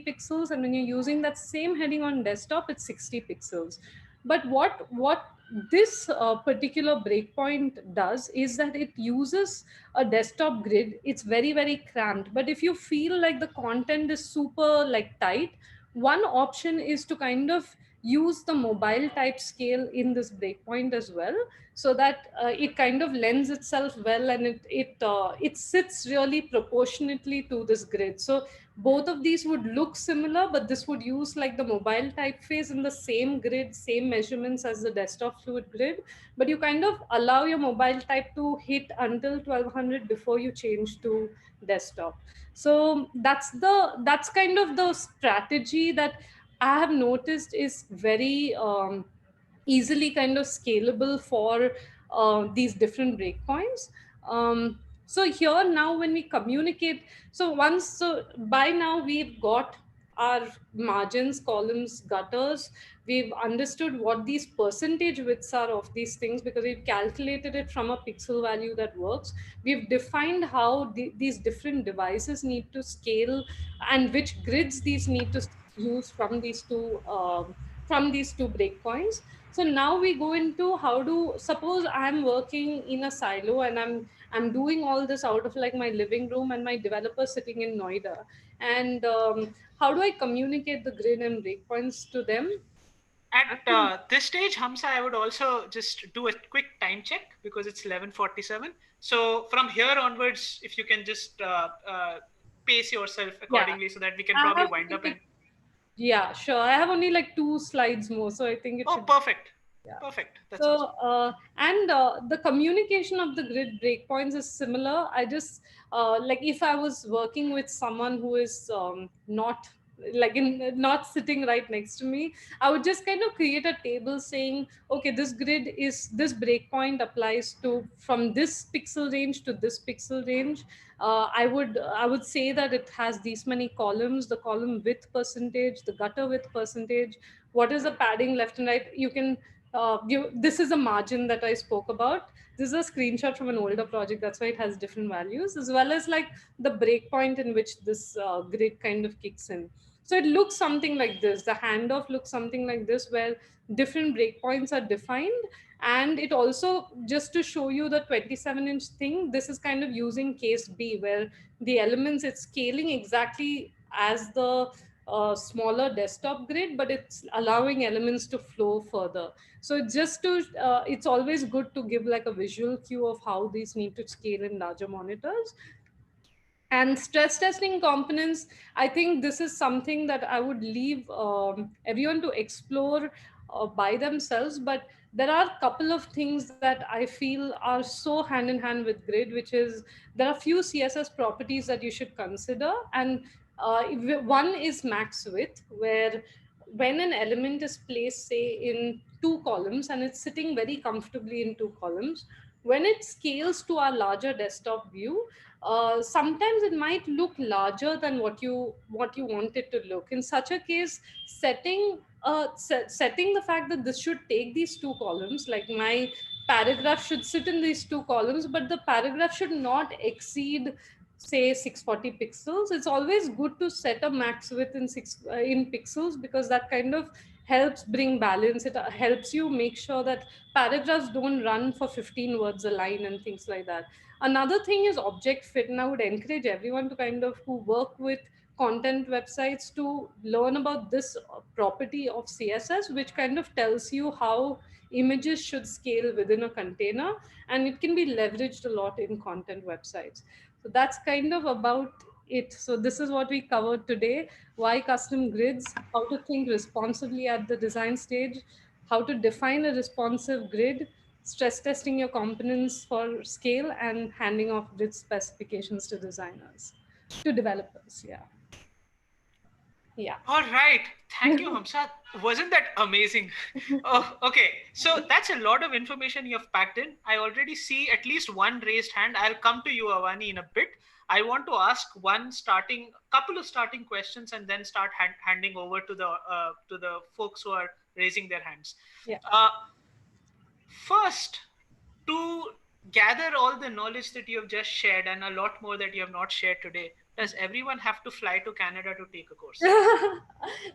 [SPEAKER 3] pixels, and when you're using that same heading on desktop, it's 60 pixels. But what this particular breakpoint does is that it uses a desktop grid. It's very very cramped, but if you feel like the content is super like tight, one option is to kind of use the mobile type scale in this breakpoint as well, so that it kind of lends itself well, and it sits really proportionately to this grid. So both of these would look similar, but this would use like the mobile typeface in the same grid, same measurements as the desktop fluid grid, but you kind of allow your mobile type to hit until 1200 before you change to desktop. So that's kind of the strategy that I have noticed is very easily kind of scalable for these different breakpoints. So here now when we communicate, so by now we've got our margins, columns, gutters. We've understood what these percentage widths are of these things because we've calculated it from a pixel value that works. We've defined how these different devices need to scale and which grids these need to use from these two breakpoints. So now we go into how do, suppose I'm working in a silo and I'm doing all this out of like my living room and my developer sitting in Noida, and how do I communicate the grid and breakpoints to them?
[SPEAKER 2] At
[SPEAKER 3] I think,
[SPEAKER 2] this stage, Hamsa, I would also just do a quick time check because it's 11:47. So from here onwards, if you can just pace yourself
[SPEAKER 3] yeah,
[SPEAKER 2] accordingly so that we can
[SPEAKER 3] I
[SPEAKER 2] probably
[SPEAKER 3] have
[SPEAKER 2] wind
[SPEAKER 3] only
[SPEAKER 2] up. And
[SPEAKER 3] like, yeah, sure, I have only like two slides more, so I think it
[SPEAKER 2] oh,
[SPEAKER 3] should.
[SPEAKER 2] perfect,
[SPEAKER 3] Yeah.
[SPEAKER 2] perfect. That sounds
[SPEAKER 3] So,
[SPEAKER 2] good.
[SPEAKER 3] and the communication of the grid breakpoints is similar. I just, like if I was working with someone who is not like not sitting right next to me, I would just kind of create a table saying, okay, this breakpoint applies to from this pixel range to this pixel range. I would say that it has these many columns, the column width percentage, the gutter width percentage, what is the padding left and right. You can this is a margin that I spoke about. This is a screenshot from an older project. That's why it has different values, as well as like the breakpoint in which this grid kind of kicks in. So it looks something like this. The handoff looks something like this, where different breakpoints are defined. And it also, just to show you the 27-inch thing, this is kind of using case B, where the elements, it's scaling exactly as the smaller desktop grid, but it's allowing elements to flow further. So it's always good to give like a visual cue of how these need to scale in larger monitors. And stress testing components, I think this is something that I would leave everyone to explore by themselves. But there are a couple of things that I feel are so hand in hand with grid, which is there are few CSS properties that you should consider. And one is max width, where when an element is placed say in two columns and it's sitting very comfortably in two columns, when it scales to our larger desktop view, sometimes it might look larger than what you want it to look. In such a case, setting the fact that this should take these two columns, like my paragraph should sit in these two columns, but the paragraph should not exceed say 640 pixels. It's always good to set a max width in pixels, because that kind of helps bring balance. It helps you make sure that paragraphs don't run for 15 words a line and things like that. Another thing is object fit, and I would encourage everyone to kind of who work with content websites to learn about this property of CSS, which kind of tells you how images should scale within a container, and it can be leveraged a lot in content websites. So that's kind of about it. So this is what we covered today: why custom grids, how to think responsibly at the design stage, how to define a responsive grid, stress testing your components for scale, and handing off grid specifications to designers, to developers. Yeah. Yeah.
[SPEAKER 2] All right. Thank you, Hamsa. Wasn't that amazing? Oh, okay. So that's a lot of information you have packed in. I already see at least one raised hand. I'll come to you, Avani, in a bit. I want to ask couple of starting questions, and then start handing over to the folks who are raising their hands.
[SPEAKER 3] Yeah.
[SPEAKER 2] Uh, First, to gather all the knowledge that you have just shared and a lot more that you have not shared today, does everyone have to fly to Canada to take a course?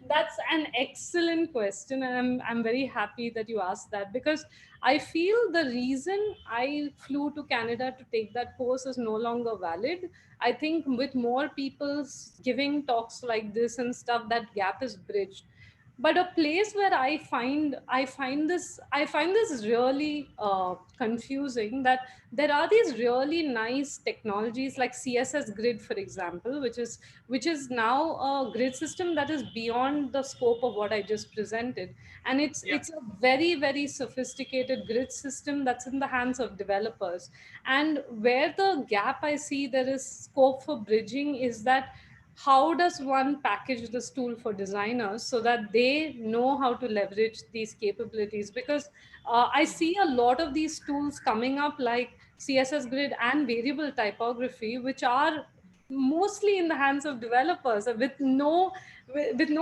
[SPEAKER 3] That's an excellent question, and I'm very happy that you asked that, because I feel the reason I flew to Canada to take that course is no longer valid. I think with more people giving talks like this and stuff, that gap is bridged. But a place where I find this really confusing, that there are these really nice technologies like CSS grid, for example, which is now a grid system that is beyond the scope of what I just presented. And it's
[SPEAKER 2] Yeah.
[SPEAKER 3] it's a very, very sophisticated grid system that's in the hands of developers. And where the gap I see there is scope for bridging is that, how does one package this tool for designers so that they know how to leverage these capabilities? Because I see a lot of these tools coming up, like CSS grid and variable typography, which are mostly in the hands of developers with no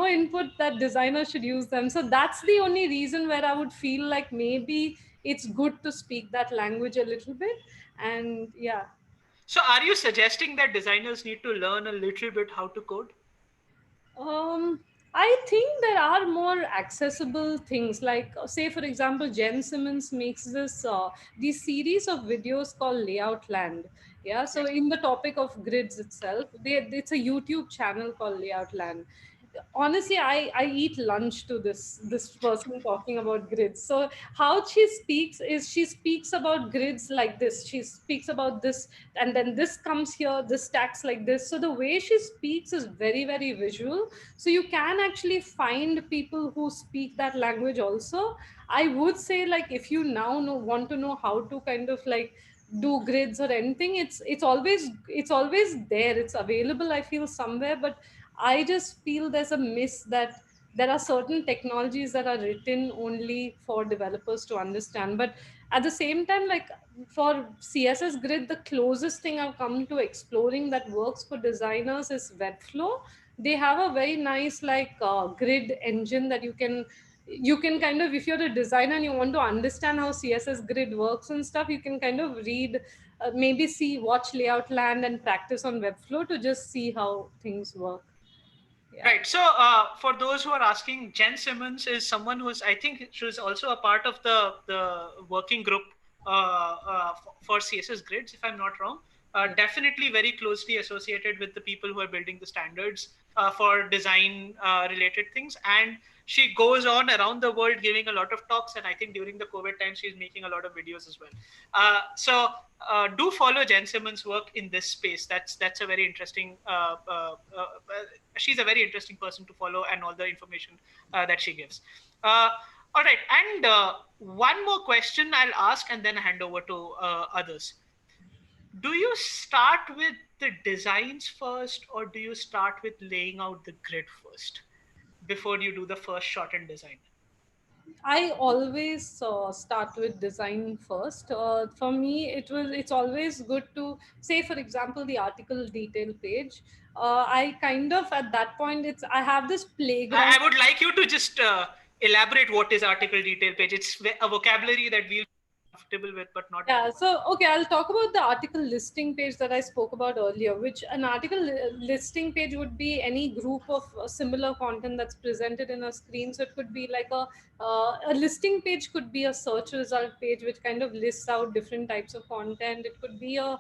[SPEAKER 3] input that designers should use them. So that's the only reason where I would feel like maybe it's good to speak that language a little bit. And yeah.
[SPEAKER 2] So, are you suggesting that designers need to learn a little bit how to code?
[SPEAKER 3] Um, I think there are more accessible things. Like, say, for example, Jen Simmons makes these series of videos called Layout Land. Yeah, so
[SPEAKER 2] Yes.
[SPEAKER 3] in the topic of grids itself, it's a YouTube channel called Layout Land. Honestly, I eat lunch to this person talking about grids. So how she speaks about grids like this. She speaks about this, and then this comes here, this stacks like this. So the way she speaks is very, very visual. So you can actually find people who speak that language also. I would say, like, if you now want to know how to kind of like do grids or anything, it's always there, it's available, I feel, somewhere. But I just feel there's a miss, that there are certain technologies that are written only for developers to understand. But at the same time, like, for CSS grid, the closest thing I've come to exploring that works for designers is Webflow. They have a very nice, like, grid engine that you can kind of, if you're a designer and you want to understand how CSS grid works and stuff, you can kind of read, maybe watch Layout Land and practice on Webflow to just see how things work. Yeah.
[SPEAKER 2] Right. So, for those who are asking, Jen Simmons is someone who's, I think, she's also a part of the working group for CSS grids, if I'm not wrong.
[SPEAKER 3] Yeah.
[SPEAKER 2] Definitely very closely associated with the people who are building the standards for design related things. And she goes on around the world giving a lot of talks. And I think during the COVID time, she's making a lot of videos as well. So, do follow Jen Simmons' work in this space. That's a very interesting. She's a very interesting person to follow, and all the information that she gives. All right, and one more question I'll ask, and then hand over to others. Do you start with the designs first, or do you start with laying out the grid first before you do the first shot and design?
[SPEAKER 3] I always start with design first. For me, it's always good to say, for example, the article detail page. I kind of, at that point, it's I have this playground.
[SPEAKER 2] I would like you to just elaborate what is article detail page. It's a vocabulary that we'll be comfortable with, but not
[SPEAKER 3] Yeah,
[SPEAKER 2] everyone.
[SPEAKER 3] so okay, I'll talk about the article listing page that I spoke about earlier, which an listing page would be any group of similar content that's presented in a screen. So it could be like a listing page, could be a search result page, which kind of lists out different types of content. It could be a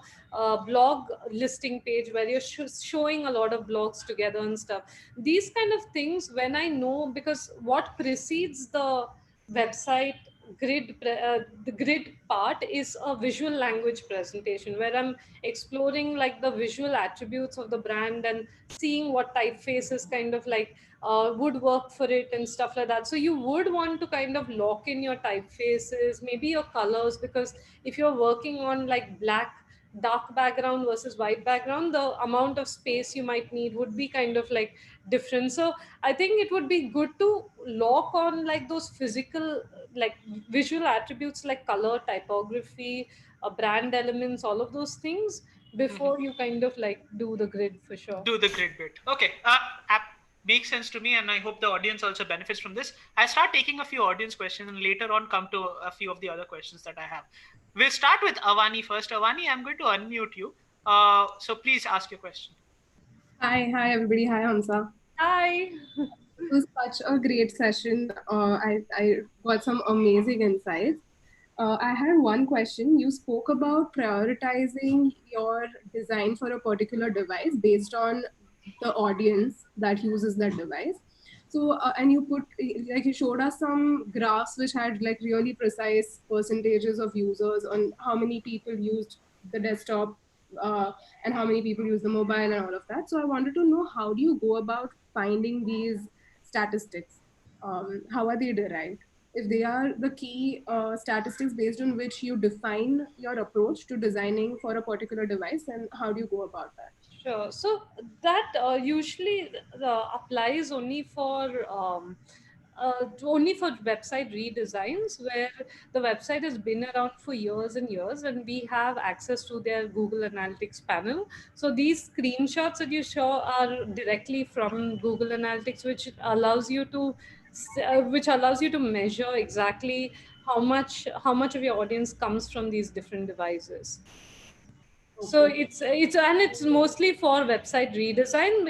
[SPEAKER 3] blog listing page where you're showing a lot of blogs together and stuff. These kind of things, when I know, because what precedes the website the grid part is a visual language presentation, where I'm exploring like the visual attributes of the brand and seeing what typefaces kind of like would work for it and stuff like that. So you would want to kind of lock in your typefaces, maybe your colors, because if you're working on like dark background versus white background, the amount of space you might need would be kind of like different. So I think it would be good to lock on like those physical, like visual attributes like color, typography, brand elements, all of those things before you kind of like do the grid for sure.
[SPEAKER 2] Do the grid bit. Okay, makes sense to me, and I hope the audience also benefits from this. I start taking a few audience questions, and later on come to a few of the other questions that I have. We'll start with Avani first. Avani, I'm going to unmute you. So please ask your question.
[SPEAKER 1] Hi everybody. Hi Hamsa.
[SPEAKER 3] Hi.
[SPEAKER 1] It was such a great session. I got some amazing insights. I had one question. You spoke about prioritizing your design for a particular device based on the audience that uses that device. So, and you put, like, you showed us some graphs which had like really precise percentages of users on how many people used the desktop, and how many people use the mobile and all of that. So, I wanted to know, how do you go about finding these statistics? How are they derived? If they are the key statistics based on which you define your approach to designing for a particular device, then how do you go about that?
[SPEAKER 3] Sure. So that usually applies only for website redesigns where the website has been around for years and years, and we have access to their Google Analytics panel. So these screenshots that you show are directly from Google Analytics, which allows you to measure exactly how much of your audience comes from these different devices. So
[SPEAKER 1] Okay.
[SPEAKER 3] it's mostly for website redesign.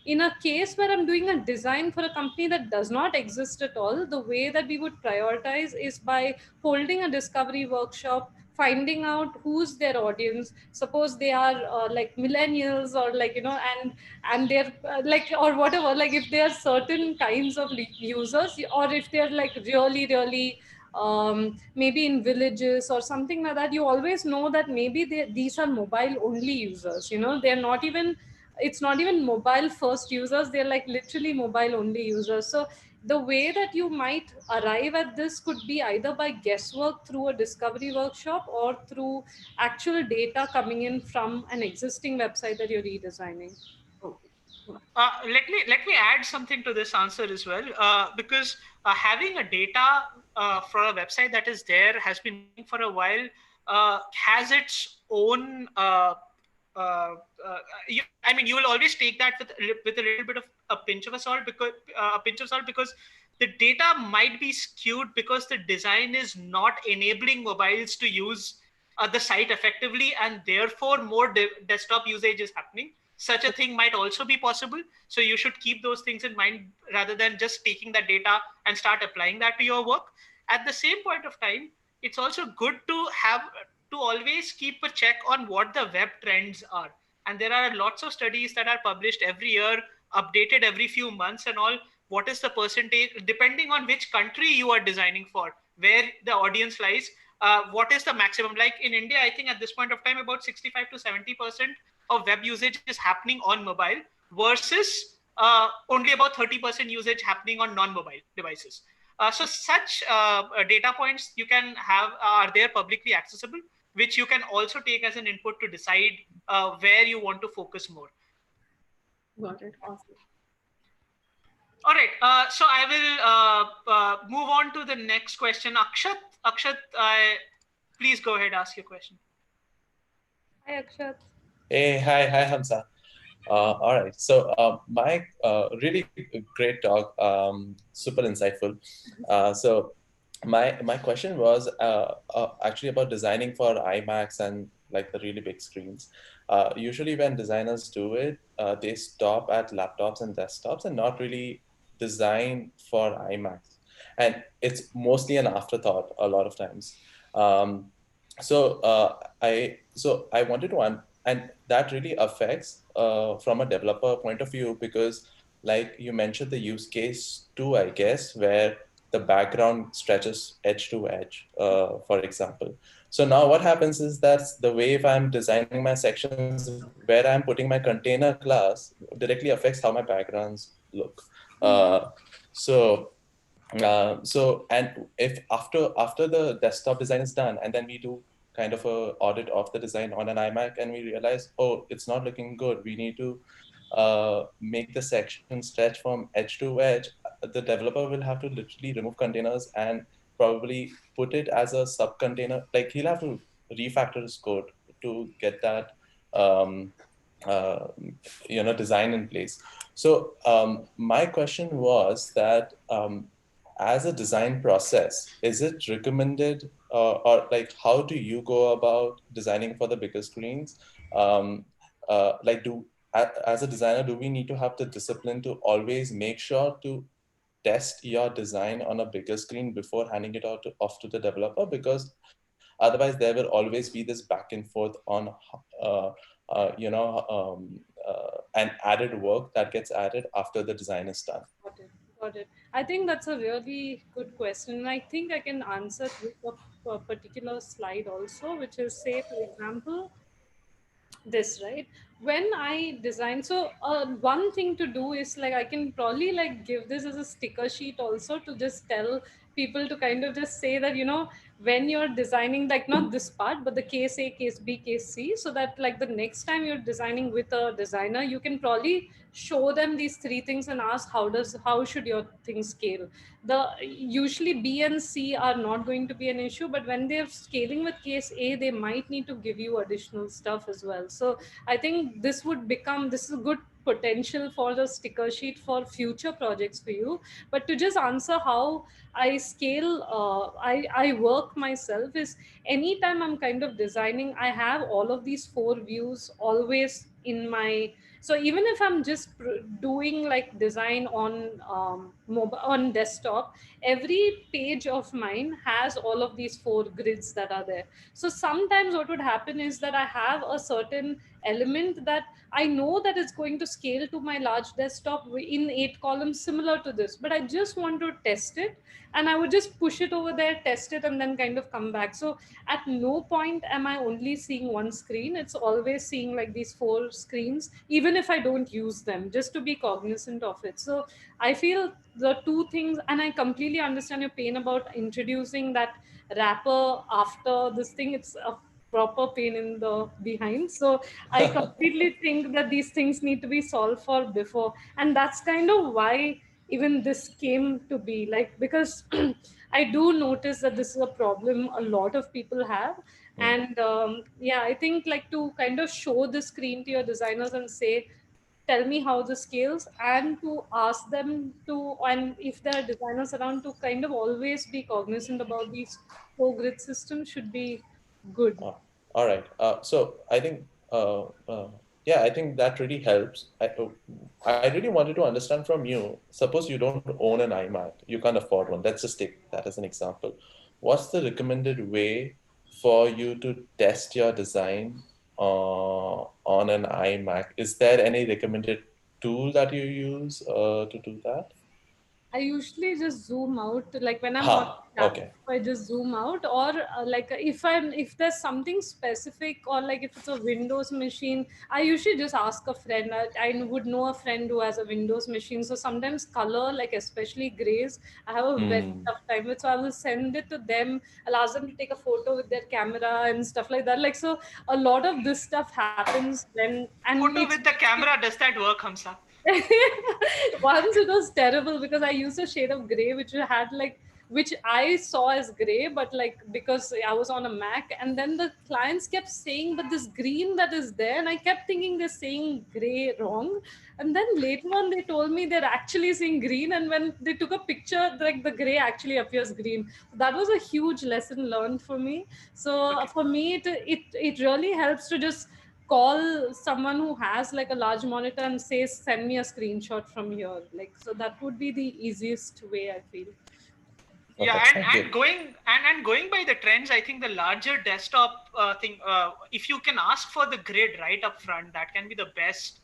[SPEAKER 3] In a case where I'm doing a design for a company that does not exist at all, the way that we would prioritize is by holding a discovery workshop, finding out who's their audience. Suppose they are like millennials, or like, and they're like, or whatever, like if they are certain kinds of users, or if they're like really really maybe in villages or something like that, you always know that maybe these are mobile only users. They're not even, it's not even mobile first users, they're like literally mobile only users. So the way that you might arrive at this could be either by guesswork through a discovery workshop, or through actual data coming in from an existing website that you're redesigning.
[SPEAKER 1] Okay.
[SPEAKER 2] Let me add something to this answer as well, because having a data for a website that is there, has been running for a while, has its own. I mean, you will always take that with a little bit of a pinch of salt, because the data might be skewed because the design is not enabling mobiles to use the site effectively, and therefore more desktop usage is happening. Such a thing might also be possible. So you should keep those things in mind rather than just taking that data and start applying that to your work. At the same point of time, it's also good to always keep a check on what the web trends are. And there are lots of studies that are published every year, updated every few months and all. What is the percentage, depending on which country you are designing for, where the audience lies, what is the maximum? Like in India, I think at this point of time, about 65 to 70% of web usage is happening on mobile, versus only about 30% usage happening on non-mobile devices. So such data points you can have are there publicly accessible, which you can also take as an input to decide where you want to focus more.
[SPEAKER 1] Got it. Awesome.
[SPEAKER 2] All right. So I will move on to the next question. Akshat, please go ahead, ask your question.
[SPEAKER 3] Hi, Akshat.
[SPEAKER 4] Hi, Hamza. All right. So my really great talk, super insightful. So my question was actually about designing for IMAX and like the really big screens. Usually when designers do it, they stop at laptops and desktops and not really design for IMAX. And it's mostly an afterthought a lot of times. Um, so I wanted to and that really affects from a developer point of view, because like you mentioned the use case too, I guess, where the background stretches edge to edge, for example. So now what happens is that the way if I'm designing my sections where I'm putting my container class directly affects how my backgrounds look. Uh, so and if after the desktop design is done and then we do kind of a audit of the design on an iMac, and we realized, oh, it's not looking good. We need to make the section stretch from edge to edge. The developer will have to literally remove containers and probably put it as a sub container. Like he'll have to refactor his code to get that um, uh, design in place. So my question was that as a design process, is it recommended or like how do you go about designing for the bigger screens? Like as a designer, do we need to have the discipline to always make sure to test your design on a bigger screen before handing it off to the developer? Because otherwise there will always be this back and forth on uh, an added work that gets added after the design is done.
[SPEAKER 3] Got it. Got it. I think that's a really good question. And I think I can answer with a particular slide also, which is, say, for example, this, right? When I design, so one thing to do is like I can probably like give this as a sticker sheet also to just tell people to kind of just say that, when you're designing, like not this part but the case A, case B, case C, so that like the next time you're designing with a designer, you can probably show them these three things and ask how should your thing scale. The usually B and C are not going to be an issue, but when they're scaling with case A, they might need to give you additional stuff as well. So I think this is a good potential for the sticker sheet for future projects for you. But to just answer how I scale, I work myself is, anytime I'm kind of designing, I have all of these four views always in my, so even if I'm just doing like design on mobile, on desktop, every page of mine has all of these four grids that are there. So sometimes what would happen is that I have a certain element that I know that it's going to scale to my large desktop in 8 columns similar to this, but I just want to test it, and I would just push it over there, test it, and then kind of come back. So at no point am I only seeing one screen. It's always seeing like these four screens, even if I don't use them, just to be cognizant of it. So I feel the two things, and I completely understand your pain about introducing that wrapper after this thing. It's a proper pain in the behind. So I completely think that these things need to be solved for before. And that's kind of why even this came to be, like, because I do notice that this is a problem a lot of people have.
[SPEAKER 4] Mm.
[SPEAKER 3] And yeah, I think like to kind of show the screen to your designers and say, tell me how this scales, and to ask them to, and if there are designers around, to kind of always be cognizant about these four grid systems should be good.
[SPEAKER 4] Oh, all right. So I think, yeah, I think that really helps. I really wanted to understand from you. Suppose you don't own an iMac, you can't afford one. Let's just take that as an example. What's the recommended way for you to test your design on an iMac? Is there any recommended tool that you use to do that?
[SPEAKER 3] I usually just zoom out, like when I'm on
[SPEAKER 4] Ha,
[SPEAKER 3] laptop,
[SPEAKER 4] okay.
[SPEAKER 3] I just zoom out, or like if there's something specific, or like if it's a Windows machine, I usually just ask a friend. I would know a friend who has a Windows machine, so sometimes color, like especially grays, I have a very
[SPEAKER 4] Hmm.
[SPEAKER 3] tough time with. So I will send it to them. I'll ask them to take a photo with their camera and stuff like that. Like, so a lot of this stuff happens when, and
[SPEAKER 2] Photo
[SPEAKER 3] it's
[SPEAKER 2] with the camera, does that work, Hamsa?
[SPEAKER 3] once it was terrible because I used a shade of gray which had like, which I saw as gray, but like because I was on a Mac, and then the clients kept saying, but this green that is there, and I kept thinking they're saying gray wrong. And then later on they told me they're actually saying green, and when they took a picture, like the gray actually appears green. That was a huge lesson learned for me. So
[SPEAKER 2] Okay.
[SPEAKER 3] for me, it really helps to just call someone who has like a large monitor and say, send me a screenshot from here, like, so that would be the easiest way, I feel.
[SPEAKER 2] Yeah,
[SPEAKER 4] Perfect.
[SPEAKER 2] and
[SPEAKER 4] Thank you.
[SPEAKER 2] and going and going by the trends, I think the larger desktop thing, if you can ask for the grid right up front, that can be the best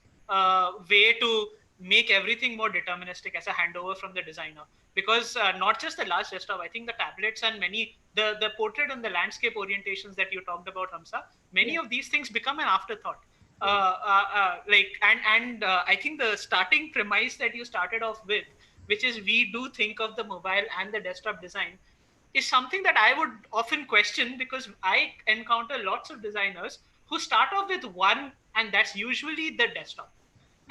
[SPEAKER 2] way to make everything more deterministic as a handover from the designer. Because not just the large desktop, I think the tablets and many the portrait and the landscape orientations that you talked about, Hamsa, many
[SPEAKER 3] Yeah,
[SPEAKER 2] of these things become an afterthought.
[SPEAKER 3] yeah,
[SPEAKER 2] Like, and I think the starting premise that you started off with, which is we do think of the mobile and the desktop design, is something that I would often question, because I encounter lots of designers who start off with one, and that's usually the desktop.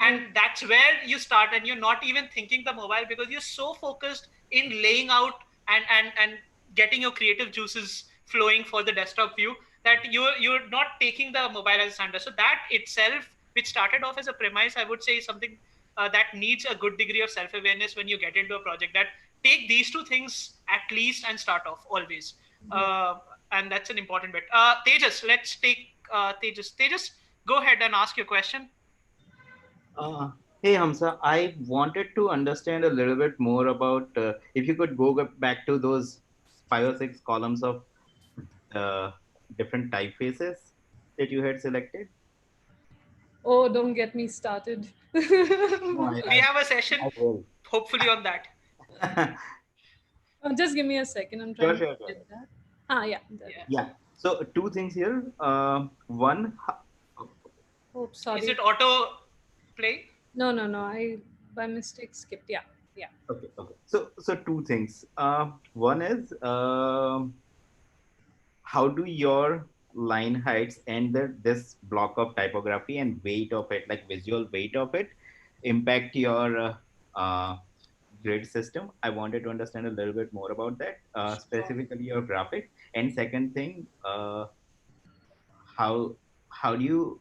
[SPEAKER 3] Oh,
[SPEAKER 2] And that's where you start, and you're not even thinking the mobile, because you're so focused in laying out and getting your creative juices flowing for the desktop view, that you're not taking the mobile as a standard. So that itself, which started off as a premise, I would say is something that needs a good degree of self-awareness when you get into a project, that take these two things at least and start off always.
[SPEAKER 3] yeah.
[SPEAKER 2] And that's an important bit. Tejas, let's take Tejas, go ahead and ask your question.
[SPEAKER 5] Uh, hey Hamza, I wanted to understand a little bit more about if you could back to those 5 or 6 columns of uh, different typefaces that you had selected.
[SPEAKER 3] Oh, don't get me started.
[SPEAKER 5] No,
[SPEAKER 2] We have a
[SPEAKER 5] I
[SPEAKER 2] session
[SPEAKER 5] will.
[SPEAKER 2] hopefully on that.
[SPEAKER 3] Just give me a second. I'm
[SPEAKER 5] Sure,
[SPEAKER 3] trying to
[SPEAKER 5] sure, sure.
[SPEAKER 3] get that. Ah, yeah. There we
[SPEAKER 2] Yeah.
[SPEAKER 5] Yeah. So two things here. One. Oh,
[SPEAKER 3] go. Oh,
[SPEAKER 2] Is
[SPEAKER 3] sorry.
[SPEAKER 2] it auto play?
[SPEAKER 3] No, no, no. I by mistake skipped. Yeah, yeah.
[SPEAKER 5] okay. Okay. So two things. One is how do your line heights and this block of typography and weight of it, like visual weight of it, impact your uh, grid system? I wanted to understand a little bit more about that,
[SPEAKER 2] Sure.
[SPEAKER 5] specifically your graphic. And second thing, how how do you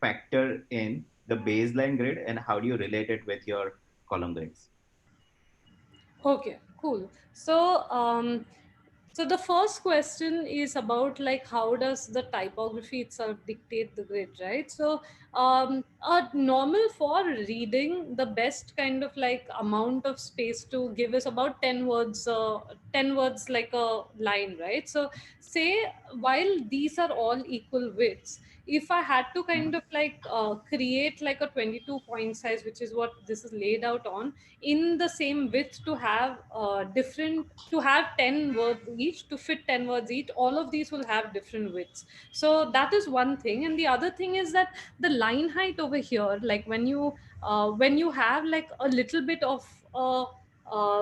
[SPEAKER 5] factor in the baseline grid and how do you relate it with your column grids?
[SPEAKER 3] Okay, cool. So the first question is about like how does the typography itself dictate the grid, right? So, a normal for reading, the best kind of like amount of space to give is about 10 words, 10 words like a line, right? So, say while these are all equal widths, if I had to kind of like create like a 22 point size, which is what this is laid out on, in the same width to have different to have 10 words each, to fit 10 words each, all of these will have different widths. So that is one thing. And the other thing is that the line height over here, like when you have like a little bit of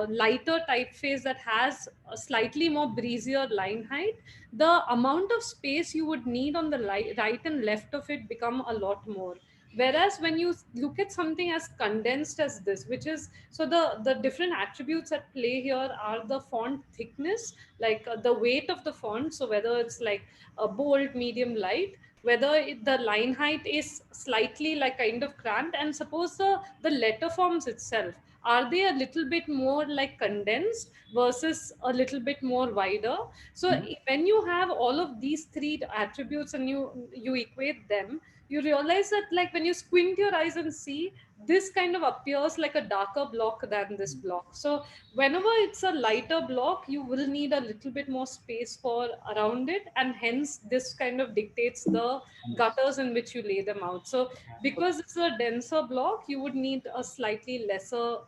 [SPEAKER 3] lighter typeface that has a slightly more breezier line height, the amount of space you would need on the right and left of it become a lot more. Whereas when you look at something as condensed as this, which is, so the different attributes at play here are the font thickness, like the weight of the font, so whether it's like a bold, medium, light, whether the line height is slightly like kind of cramped, and suppose the letter forms itself, are they a little bit more like condensed versus a little bit more wider. So
[SPEAKER 5] Mhm.
[SPEAKER 3] when you have all of these three attributes and you equate them, you realize that like when you squint your eyes and see, this kind of appears like a darker block than this block. So whenever it's a lighter block, you will need a little bit more space for around it, and hence this kind of dictates the gutters in which you lay them out. So because it's a denser block, you would need a slightly lesser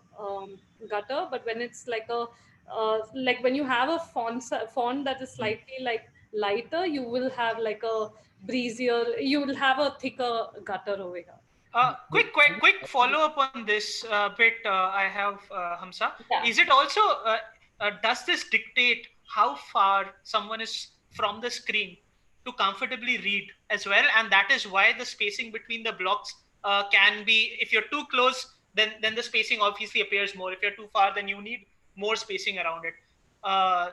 [SPEAKER 3] gutter. But when it's like a like when you have a font that is slightly like lighter, you will have like a breezier, you will have a thicker gutter over here.
[SPEAKER 2] Quick follow up on this bit. I have Hamsa.
[SPEAKER 3] Yeah.
[SPEAKER 2] Is it also does this dictate how far someone is from the screen to comfortably read as well? And that is why the spacing between the blocks can be, if you're too close, then the spacing obviously appears more. If you're too far, then you need more spacing around it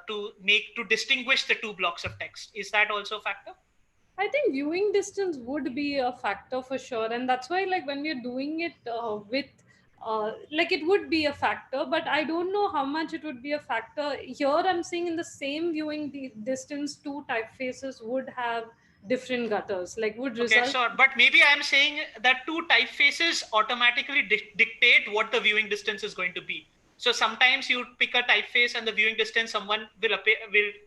[SPEAKER 2] to distinguish the two blocks of text. Is that also a factor?
[SPEAKER 3] I think viewing distance would be a factor for sure, and that's why like when we're doing it with like it would be a factor, but I don't know how much it would be a factor here. I'm seeing in the same viewing distance, two typefaces would have different gutters, like would
[SPEAKER 2] Okay,
[SPEAKER 3] result.
[SPEAKER 2] sure. But maybe I'm saying that two typefaces automatically dictate what the viewing distance is going to be. So sometimes you pick a typeface and the viewing distance, someone will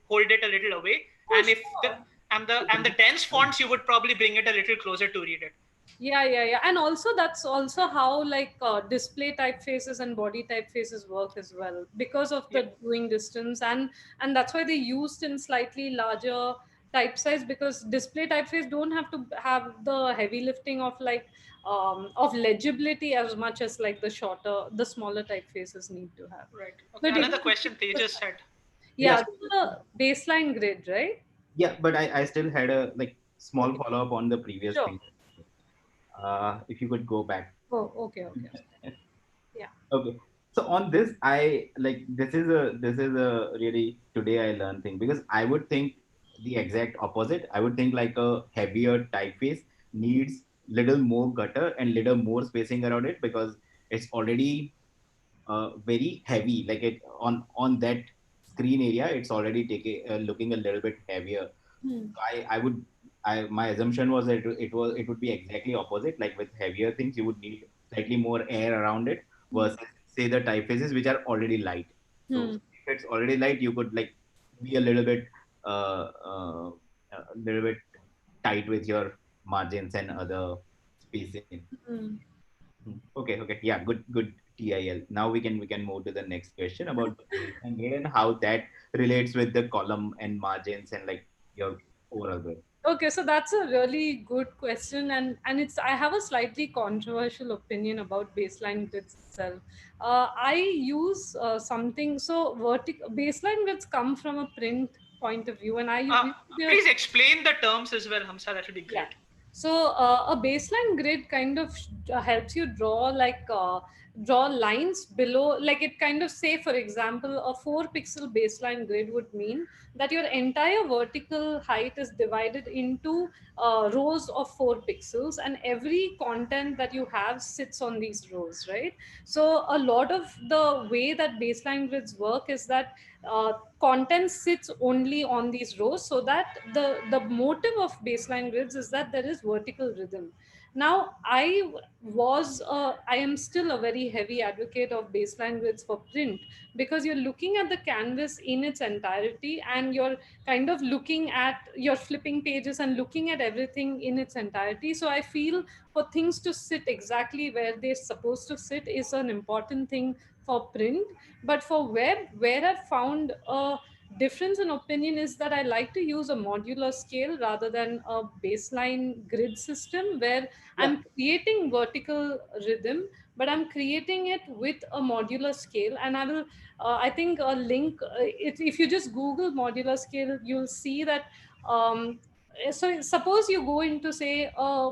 [SPEAKER 2] hold it a little away,
[SPEAKER 3] Oh,
[SPEAKER 2] and if the
[SPEAKER 3] sure.
[SPEAKER 2] and the dense fonts, you would probably bring it a little closer to read it.
[SPEAKER 3] Yeah, yeah, yeah. And also that's also how like display typefaces and body typefaces work as well, because of
[SPEAKER 2] Yeah.
[SPEAKER 3] the viewing distance. And that's why they used in slightly larger type size, because display typeface don't have to have the heavy lifting of like of legibility as much as like the smaller typefaces need to have.
[SPEAKER 2] Right.
[SPEAKER 3] So
[SPEAKER 2] Okay.
[SPEAKER 3] it
[SPEAKER 2] Another
[SPEAKER 3] depends.
[SPEAKER 2] question Tejas had.
[SPEAKER 5] Yeah.
[SPEAKER 3] Yeah,
[SPEAKER 5] So,
[SPEAKER 3] the baseline grid, right?
[SPEAKER 5] yeah, but I still had a like small
[SPEAKER 3] Okay,
[SPEAKER 5] follow up on the previous
[SPEAKER 3] sure.
[SPEAKER 5] thing. If you could go back.
[SPEAKER 3] Oh, okay, okay. Yeah.
[SPEAKER 5] Okay. So on this, I like this is a really today I learned thing, because I would think the exact opposite. I would think like a heavier typeface needs little more gutter and little more spacing around it, because it's already very heavy. Like it on that screen area, it's already taking looking a little bit heavier.
[SPEAKER 3] Hmm.
[SPEAKER 5] I would my assumption was that it would be exactly opposite. Like with heavier things, you would need slightly more air around it
[SPEAKER 3] Hmm.
[SPEAKER 5] versus say the typefaces which are already light. So
[SPEAKER 3] Hmm.
[SPEAKER 5] if it's already light, you could like be a uh, uh, little bit tight with your margins and other spacing.
[SPEAKER 3] Hmm.
[SPEAKER 5] Okay, okay, yeah, good TIL. Now we can move to the next question about the baseline grade and how that relates with the column and margins and like your overall grade.
[SPEAKER 3] Okay, so that's a really good question, and it's I have a slightly controversial opinion about baseline grids itself. I use something so vertical baseline grids come from a print point of view, and I
[SPEAKER 2] Uh,
[SPEAKER 3] use the
[SPEAKER 2] Please explain the terms as well, Hamsa. That would be
[SPEAKER 3] yeah.
[SPEAKER 2] great.
[SPEAKER 3] So a baseline grid kind of helps you draw draw lines below, like it kind of say, for example, a 4 pixel baseline grid would mean that your entire vertical height is divided into rows of 4 pixels, and every content that you have sits on these rows, right? So a lot of the way that baseline grids work is that content sits only on these rows, so that the motive of baseline grids is that there is vertical rhythm. Now I am still a very heavy advocate of baseline grids for print, because you're looking at the canvas in its entirety, and you're kind of looking at, you're flipping pages and looking at everything in its entirety. So I feel for things to sit exactly where they're supposed to sit is an important thing for print. But for web, where I've found a difference in opinion is that I like to use a modular scale rather than a baseline grid system, where
[SPEAKER 5] Yeah.
[SPEAKER 3] I'm creating vertical rhythm, but I'm creating it with a modular scale. And I will I think a link if you just Google modular scale, you'll see that so suppose you go into, say, a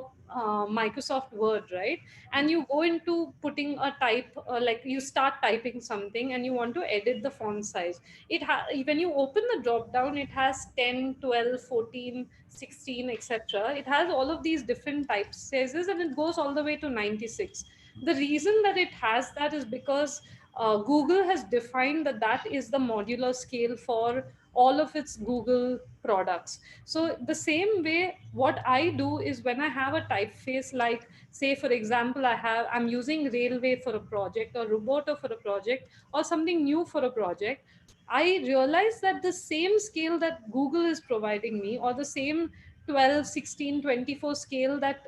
[SPEAKER 3] Microsoft Word, right? And you go into putting a type, like you start typing something and you want to edit the font size. When you open the drop down, it has 10, 12, 14, 16, etc. It has all of these different type sizes, and it goes all the way to 96. The reason that it has that is because Google has defined that that is the modular scale for all of its Google products. So the same way, what I do is when I have a typeface, like, say for example, I'm using railway for a project, or roboto for a project, or something new for a project, I realize that the same scale that Google is providing me, or the same 12, 16, 24 scale that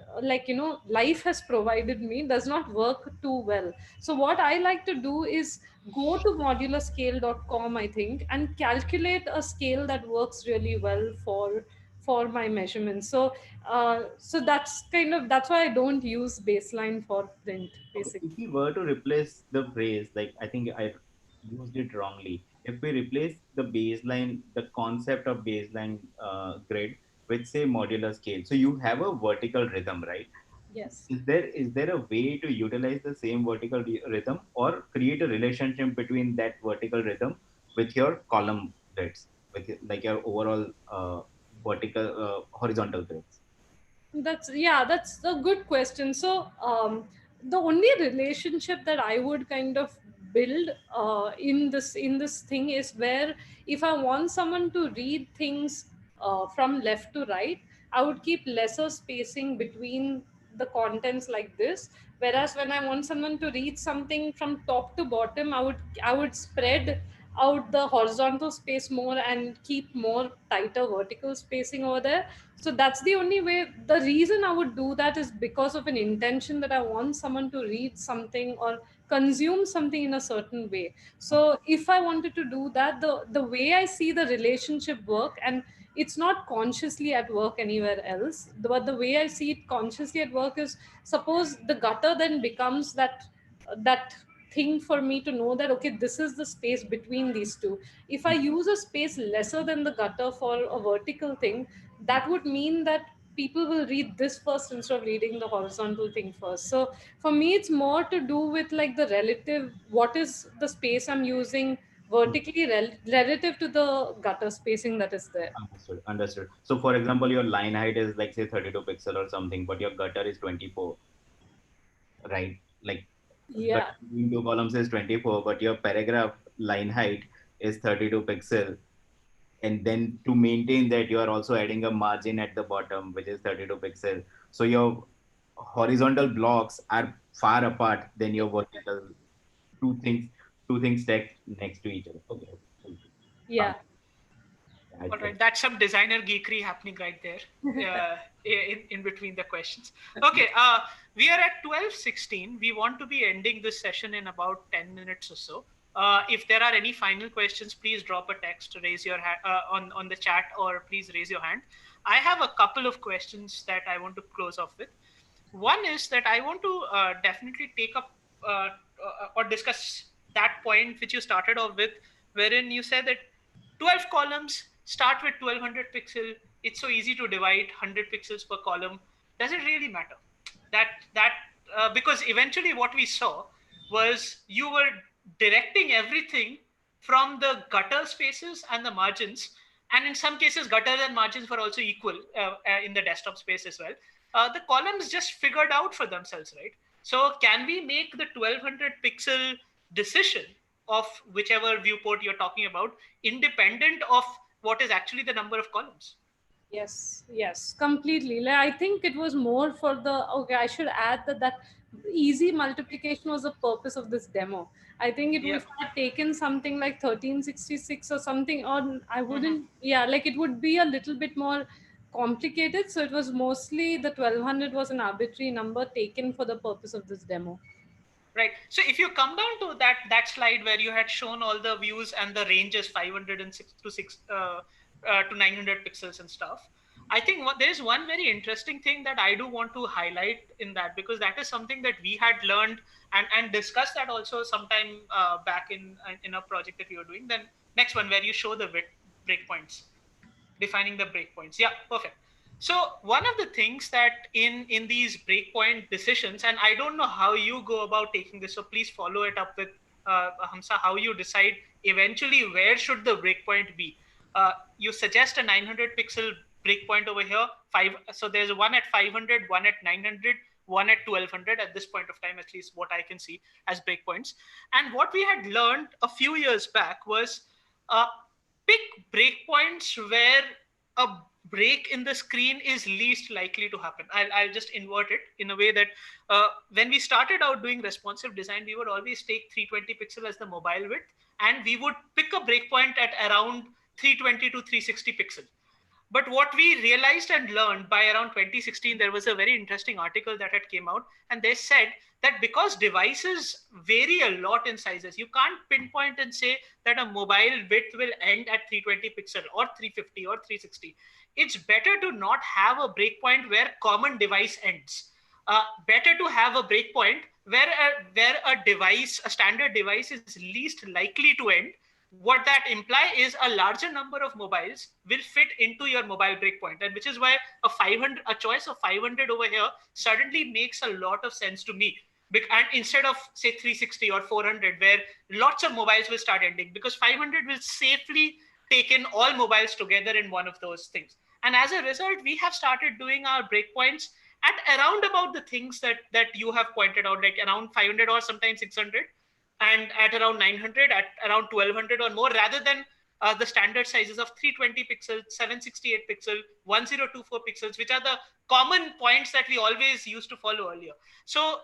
[SPEAKER 3] life has provided me, does not work too well. So what I like to do is go to modularscale.com, I think, and calculate a scale that works really well for my measurements. So that's why I don't use baseline for print,
[SPEAKER 5] Okay.
[SPEAKER 3] basically.
[SPEAKER 5] If we were to replace the phrase, like I think I used it wrongly. If we replace the baseline, the concept of baseline grid with say modular scale, so you have a vertical rhythm, right?
[SPEAKER 3] Yes.
[SPEAKER 5] Is there a way to utilize the same vertical rhythm or create a relationship between that vertical rhythm with your column grids, with like your overall vertical horizontal grids?
[SPEAKER 3] That's a good question. So the only relationship that I would kind of build in this thing is where, if I want someone to read things from left to right, I would keep lesser spacing between the contents like this. Whereas when I want someone to read something from top to bottom, I would spread out the horizontal space more and keep more tighter vertical spacing over there. So that's the only way. The reason I would do that is because of an intention that I want someone to read something or consume something in a certain way. So if I wanted to do that, the way I see the relationship work, and it's not consciously at work anywhere else, but the way I see it consciously at work is, suppose the gutter then becomes that thing for me to know that, okay, this is the space between these two. If I use a space lesser than the gutter for a vertical thing, that would mean that people will read this first instead of reading the horizontal thing first. So for me, it's more to do with like the relative, what is the space I'm using vertically relative to the gutter spacing that is there.
[SPEAKER 5] Understood. Understood. So, for example, your line height is like say 32 pixel or something, but your gutter is 24, right? Like
[SPEAKER 3] Yeah.
[SPEAKER 5] gutter between two columns is 24, but your paragraph line height is 32 pixel. And then to maintain that, you are also adding a margin at the bottom, which is 32 pixel. So your horizontal blocks are far apart than your vertical two things, two things stacked next to each other. Okay.
[SPEAKER 3] Yeah.
[SPEAKER 2] All right, that's some designer geekery happening right there, in between the questions. Okay, we are at 12:16. We want to be ending this session in about 10 minutes or so. If there are any final questions, please drop a text, raise your hand on the chat, or please raise your hand. I have a couple of questions that I want to close off with. One is that I want to definitely take up or discuss that point which you started off with, wherein you said that 12 columns start with 1200 pixel. It's so easy to divide 100 pixels per column. Does it really matter? That because eventually what we saw was you were directing everything from the gutter spaces and the margins, and in some cases gutters and margins were also equal in the desktop space as well. The columns just figured out for themselves, right? So can we make the 1200 pixel decision of whichever viewport you're talking about independent of what is actually the number of columns?
[SPEAKER 3] Yes, yes, completely. Like, I think it was more for the, okay, I should add that easy multiplication was the purpose of this demo. I think
[SPEAKER 2] Yeah.
[SPEAKER 3] if I had taken something like 1366 or something, or I
[SPEAKER 2] Mm-hmm.
[SPEAKER 3] wouldn't, yeah, like it would be a little bit more complicated. So it was mostly the 1200 was an arbitrary number taken for the purpose of this demo.
[SPEAKER 2] Right. So if you come down to that slide where you had shown all the views and the ranges 506 to 900 pixels and stuff, I think there is one very interesting thing that I do want to highlight in that, because that is something that we had learned and discussed that also sometime back in a project that we were doing. Then next one where you show the breakpoints, defining the breakpoints. Yeah, perfect. So one of the things that in these breakpoint decisions, and I don't know how you go about taking this, so please follow it up with Hamsa, how you decide eventually where should the breakpoint be. You suggest a 900 pixel breakpoint over here. So there's one at 500, one at 900, one at 1200 at this point of time, at least what I can see as breakpoints. And what we had learned a few years back was uh, pick breakpoints where a break in the screen is least likely to happen. I'll just invert it in a way that when we started out doing responsive design, we would always take 320 pixel as the mobile width, and we would pick a breakpoint at around 320 to 360 pixel. But what we realized and learned by around 2016, there was a very interesting article that had came out, and they said that because devices vary a lot in sizes, you can't pinpoint and say that a mobile width will end at 320 pixel or 350 or 360. It's better to not have a breakpoint where common device ends. Better to have a breakpoint where a standard device is least likely to end. What that imply is a larger number of mobiles will fit into your mobile breakpoint, and which is why a choice of 500 over here suddenly makes a lot of sense to me. And instead of say 360 or 400, where lots of mobiles will start ending, because 500 will safely take in all mobiles together in one of those things. And as a result, we have started doing our breakpoints at around about the things that you have pointed out, like around 500 or sometimes 600, and at around 900, at around 1200 or more, rather than the standard sizes of 320 pixels, 768 pixel, 1024 pixels, which are the common points that we always used to follow earlier. So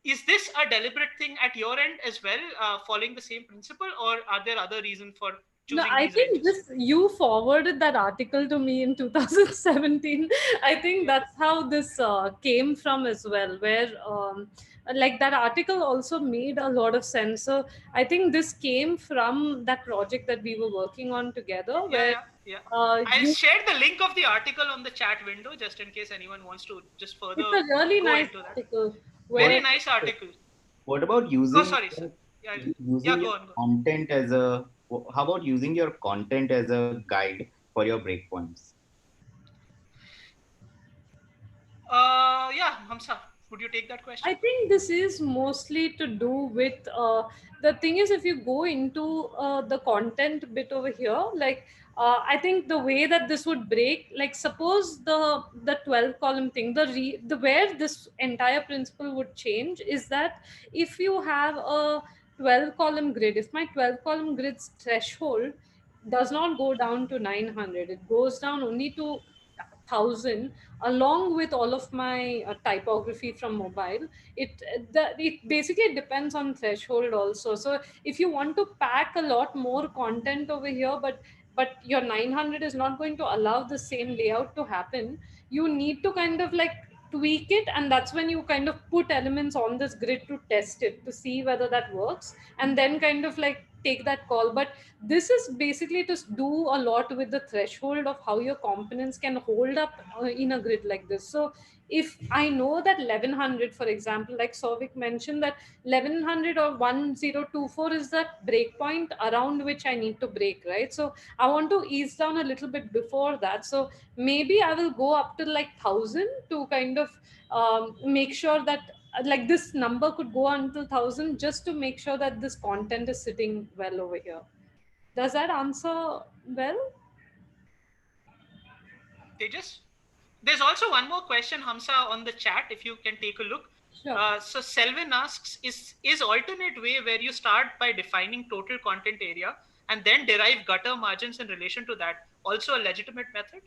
[SPEAKER 2] is this a deliberate thing at your end as well, following the same principle, or are there other reasons for
[SPEAKER 3] No,
[SPEAKER 2] choosing
[SPEAKER 3] I
[SPEAKER 2] these
[SPEAKER 3] think
[SPEAKER 2] ranges?
[SPEAKER 3] this you forwarded that article to me in 2017. I think
[SPEAKER 2] Yeah.
[SPEAKER 3] that's how this came from as well, where like that article also made a lot of sense. So I think this came from that project that we were working on together,
[SPEAKER 2] Yeah,
[SPEAKER 3] where
[SPEAKER 2] yeah, yeah. I'll
[SPEAKER 3] you
[SPEAKER 2] share the link of the article on the chat window just in case anyone wants to just
[SPEAKER 3] it's
[SPEAKER 2] further
[SPEAKER 3] a really
[SPEAKER 2] go
[SPEAKER 3] nice
[SPEAKER 2] into that.
[SPEAKER 3] article
[SPEAKER 2] Very
[SPEAKER 3] where
[SPEAKER 2] nice article.
[SPEAKER 5] What about
[SPEAKER 2] Oh,
[SPEAKER 5] using
[SPEAKER 2] sorry, sir. Yeah, yeah,
[SPEAKER 5] using
[SPEAKER 2] go
[SPEAKER 5] your
[SPEAKER 2] on. Go.
[SPEAKER 5] content as a how about using your content as a guide for your breakpoints?
[SPEAKER 2] Yeah, Hamsa, would you take that question?
[SPEAKER 3] I think this is mostly to do with the thing is, if you go into the content bit over here, like I think the way that this would break, like suppose the 12 column thing, the where this entire principle would change is that if you have a 12 column grid, if my 12 column grid's threshold does not go down to 900, it goes down only to 1000, along with all of my typography from mobile. It basically depends on threshold also. So if you want to pack a lot more content over here, but your 900 is not going to allow the same layout to happen, you need to kind of like tweak it, and that's when you kind of put elements on this grid to test it to see whether that works, and then kind of like take that call. But this is basically to do a lot with the threshold of how your components can hold up in a grid like this. So if I know that 1100, for example, like Sovik mentioned, that 1100 or 1024 is that breakpoint around which I need to break, right? So I want to ease down a little bit before that. So maybe I will go up to like 1000 to kind of make sure that like this number could go until 1000, just to make sure that this content is sitting well over here. Does that answer well?
[SPEAKER 2] Tejas? There's also one more question, Hamsa, on the chat, if you can take a look.
[SPEAKER 3] Sure.
[SPEAKER 2] So Selvin asks, is alternate way where you start by defining total content area and then derive gutter margins in relation to that also a legitimate method?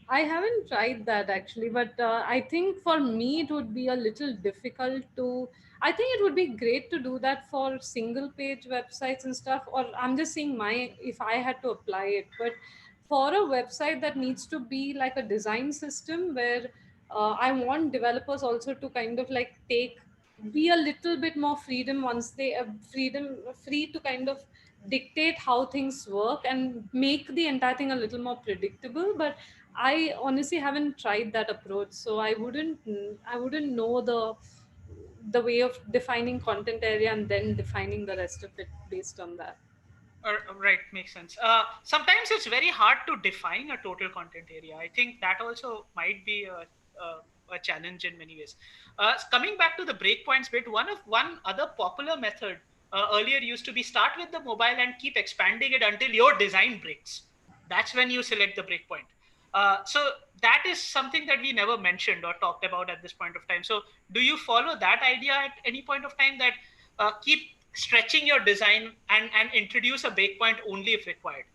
[SPEAKER 3] I haven't tried that actually, but I think for me it would be a little difficult to. I think it would be great to do that for single page websites and stuff, or I'm just saying my if I had to apply it. But for a website that needs to be like a design system where I want developers also to kind of like take be a little bit more freedom once they freedom free to kind of dictate how things work and make the entire thing a little more predictable. But I honestly haven't tried that approach, so I wouldn't know the way of defining content area and then defining the rest of it based on that.
[SPEAKER 2] Right, makes sense. Sometimes it's very hard to define a total content area. I think that also might be a challenge in many ways. Coming back to the breakpoints bit, one other popular method earlier used to be start with the mobile and keep expanding it until your design breaks. That's when you select the breakpoint. So that is something that we never mentioned or talked about at this point of time. So do you follow that idea at any point of time, that keep stretching your design and introduce a breakpoint only if required?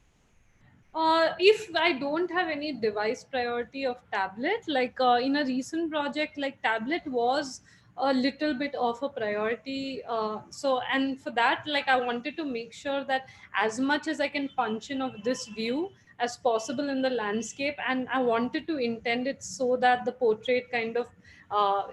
[SPEAKER 3] If I don't have any device priority of tablet, like in a recent project, like tablet was a little bit of a priority. So, and for that, like I wanted to make sure that as much as I can punch in of this view as possible in the landscape, and I wanted to intend it so that the portrait kind of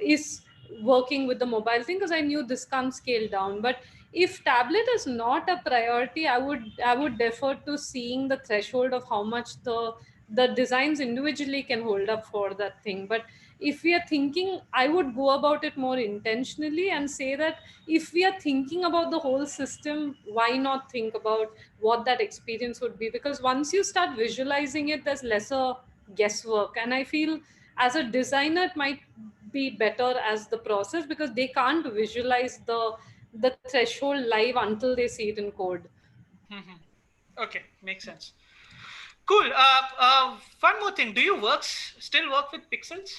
[SPEAKER 3] is working with the mobile thing, because I knew this can't scale down. But if tablet is not a priority, I would defer to seeing the threshold of how much the designs individually can hold up for that thing. But if we are thinking, I would go about it more intentionally and say that if we are thinking about the whole system, why not think about what that experience would be? Because once you start visualizing it, there's lesser guesswork. And I feel as a designer it might be better as the process, because they can't visualize the threshold live until they see it in code.
[SPEAKER 2] Mhm. Okay, makes sense. Cool. One more thing. Do you still work with pixels?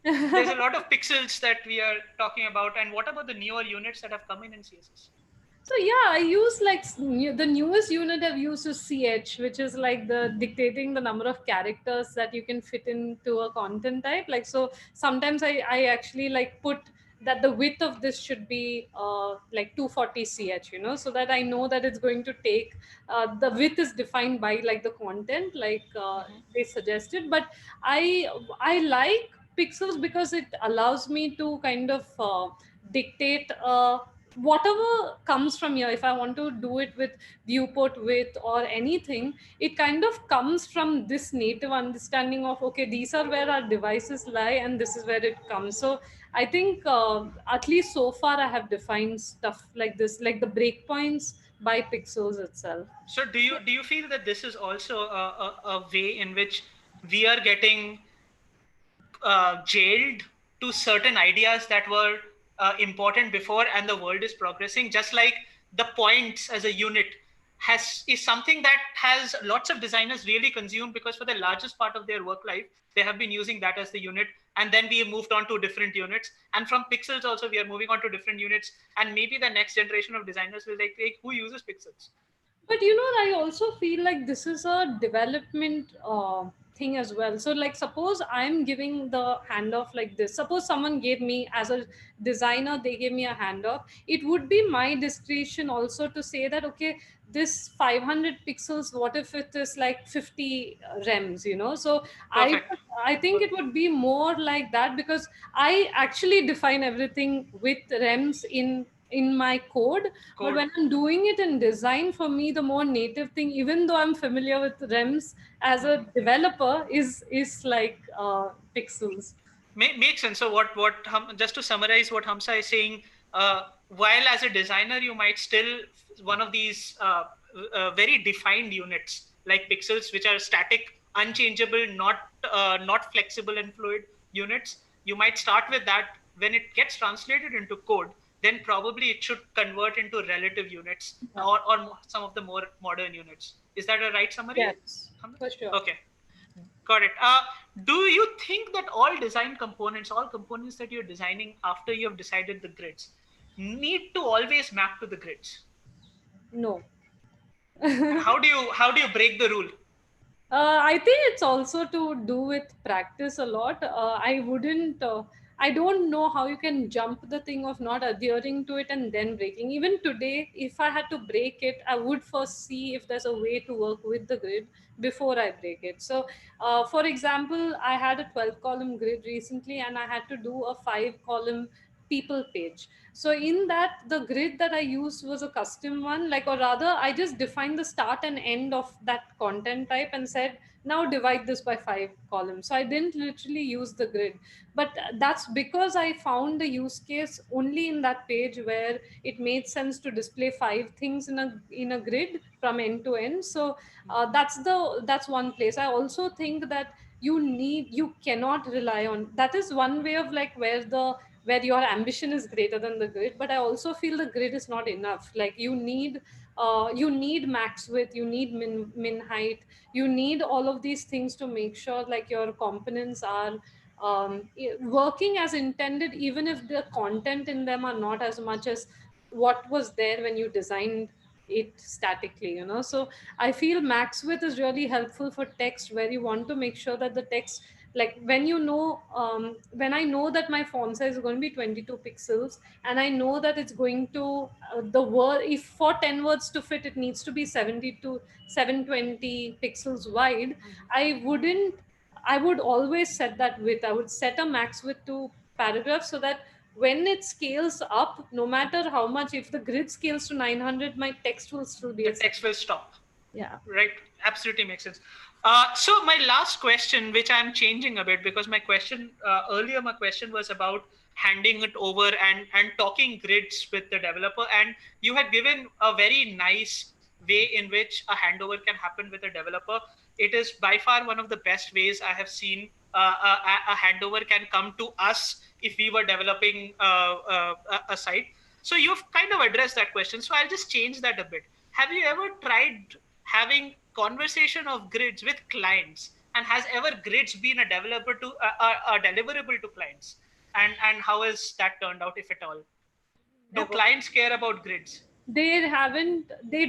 [SPEAKER 2] There's a lot of pixels that we are talking about. And what about the newer units that have come in CSS?
[SPEAKER 3] So yeah, I use like the newest unit I've used is CH, which is like the dictating the number of characters that you can fit into a content type. Like so, sometimes I actually like put that the width of this should be like 240 ch, so that I know that it's going to take the width is defined by like the content, like
[SPEAKER 2] Mhm.
[SPEAKER 3] they suggested. But I like pixels because it allows me to kind of dictate. whatever comes from here, if I want to do it with viewport width or anything, it kind of comes from this native understanding of, okay, these are where our devices lie and this is where it comes. So I think at least so far I have defined stuff like this, like the breakpoints by pixels itself.
[SPEAKER 2] So do you feel that this is also a way in which we are getting jailed to certain ideas that were important before, and the world is progressing, just like the points as a unit is something that has lots of designers really consumed, because for the largest part of their work life they have been using that as the unit, and then we have moved on to different units, and from pixels also we are moving on to different units, and maybe the next generation of designers will like, who uses pixels?
[SPEAKER 3] But I also feel like this is a development thing as well. So like, suppose I'm giving the handoff like this, suppose someone gave me, as a designer, they gave me a handoff, it would be my discretion also to say that, okay, this 500 pixels, what if it is like 50 rems, so i
[SPEAKER 2] Perfect.
[SPEAKER 3] I think it would be more like that, because I actually define everything with rems in my code. But
[SPEAKER 2] Code.
[SPEAKER 3] when I'm doing it in design, for me, the more native thing, even though I'm familiar with REMs as a developer, is like pixels.
[SPEAKER 2] Makes sense. So just to summarize what Hamsa is saying, while as a designer you might still one of these very defined units like pixels, which are static, unchangeable, not flexible and fluid units, you might start with that. When it gets translated into code, then probably it should convert into relative units,
[SPEAKER 3] Yeah.
[SPEAKER 2] or some of the more modern units. Is that a right summary?
[SPEAKER 3] Yes, for sure.
[SPEAKER 2] Okay. Got it. Do you think that all design components, all components that you're designing after you have decided the grids, need to always map to the grids?
[SPEAKER 3] No.
[SPEAKER 2] And how do you break the rule?
[SPEAKER 3] I think it's also to do with practice a lot. I don't know how you can jump the thing of not adhering to it and then breaking. Even today, if I had to break it, I would first see if there's a way to work with the grid before I break it. So, for example, I had a 12 column grid recently and I had to do a 5 column people page. So in that, the grid that I used was a custom one, like, or rather I just defined the start and end of that content type and said, now divide this by 5 columns. So I didn't literally use the grid, but that's because I found the use case only in that page where it made sense to display 5 things in a grid from end to end. So that's one place. I also think that you cannot rely on, that is one way of like where your ambition is greater than the grid. But I also feel the grid is not enough. Like, you need max width, you need min height, you need all of these things to make sure like your components are working as intended, even if the content in them are not as much as what was there when you designed it statically. So I feel max width is really helpful for text, where you want to make sure that the text, like when I know that my font size is going to be 22 pixels, and I know that it's going to the word, if for 10 words to fit, it needs to be 70 to 720 pixels wide. I would always set that width. I would set a max width to paragraph, so that when it scales up, no matter how much, if the grid scales to 900, my text will still be
[SPEAKER 2] The
[SPEAKER 3] at
[SPEAKER 2] text will stop.
[SPEAKER 3] yeah.
[SPEAKER 2] Right. Absolutely makes sense. So my last question, which I'm changing a bit, because earlier my question was about handing it over and talking grids with the developer, and you had given a very nice way in which a handover can happen with a developer. It is by far one of the best ways I have seen a handover can come to us if we were developing a site. So you've kind of addressed that question. So I'll just change that a bit. Have you ever tried having conversation of grids with clients, and has ever grids been a developer to a deliverable to clients, and how has that turned out, if at all? Do
[SPEAKER 3] Never.
[SPEAKER 2] clients care about grids?
[SPEAKER 3] They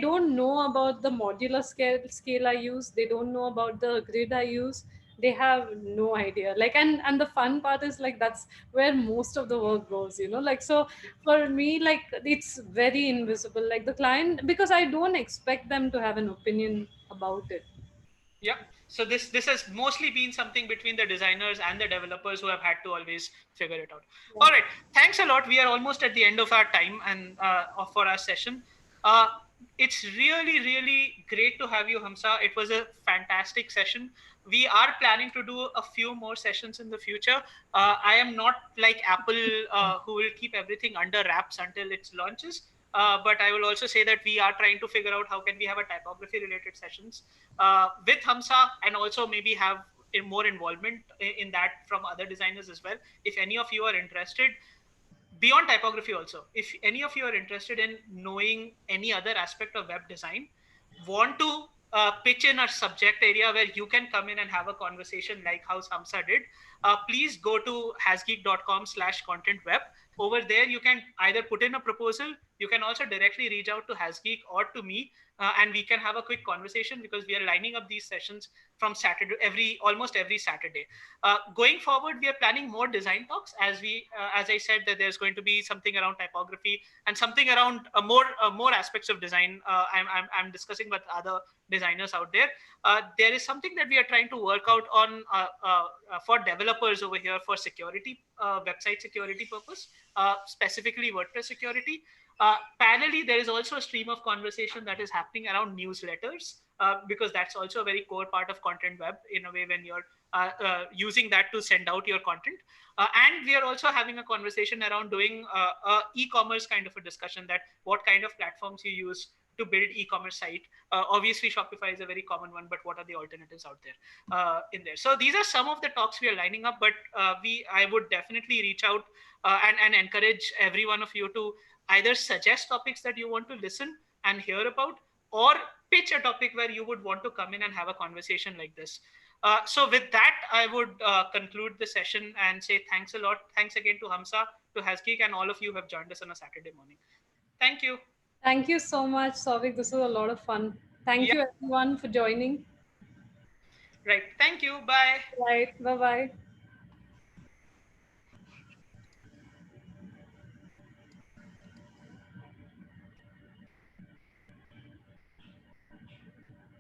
[SPEAKER 3] don't know about the modular scale I use. They don't know about the grid I use. They have no idea. Like, and the fun part is like, that's where most of the work goes, like. So for me, like, it's very invisible, like the client, because I don't expect them to have an opinion about it.
[SPEAKER 2] Yeah. So this has mostly been something between the designers and the developers who have had to always figure it out.
[SPEAKER 3] Yeah.
[SPEAKER 2] All right. Thanks a lot. We are almost at the end of our time and for our session. Uh, it's really great to have you, Hamsa. It was a fantastic session. We are planning to do a few more sessions in the future. I am not like Apple, who will keep everything under wraps until it launches. But I will also say that we are trying to figure out how can we have a typography related sessions with Hamsa, and also maybe have more involvement in that from other designers as well. If any of you are interested, beyond typography also, if any of you are interested in knowing any other aspect of web design, want to pitch in a subject area where you can come in and have a conversation like how Samsa did, please go to hasgeek.com/content web. Over there you can either put in a proposal, you can also directly reach out to Hasgeek or to me, and we can have a quick conversation, because we are lining up these sessions from Saturday, almost every Saturday. Going forward, we are planning more design talks, as I said, that there's going to be something around typography and something around more aspects of design. I'm discussing with other designers out there. There is something that we are trying to work out on for developers over here for security, website security purpose, specifically WordPress security. Parallelly, there is also a stream of conversation that is happening around newsletters, because that's also a very core part of content web in a way, when you're using that to send out your content. And we are also having a conversation around doing e-commerce kind of a discussion, that what kind of platforms you use to build e-commerce site. Obviously, Shopify is a very common one, but what are the alternatives out there in there? So these are some of the talks we are lining up, but I would definitely reach out and encourage every one of you to either suggest topics that you want to listen and hear about, or pitch a topic where you would want to come in and have a conversation like this. So with that, I would conclude the session and say thanks a lot. Thanks again to Hamsa, to Hasgeek, and all of you who have joined us on a Saturday morning. Thank you.
[SPEAKER 3] Thank you so much, Souvik. This was a lot of fun. Thank
[SPEAKER 2] Yeah,
[SPEAKER 3] you everyone for joining.
[SPEAKER 2] right. Thank you. Bye.
[SPEAKER 3] Right. Bye bye.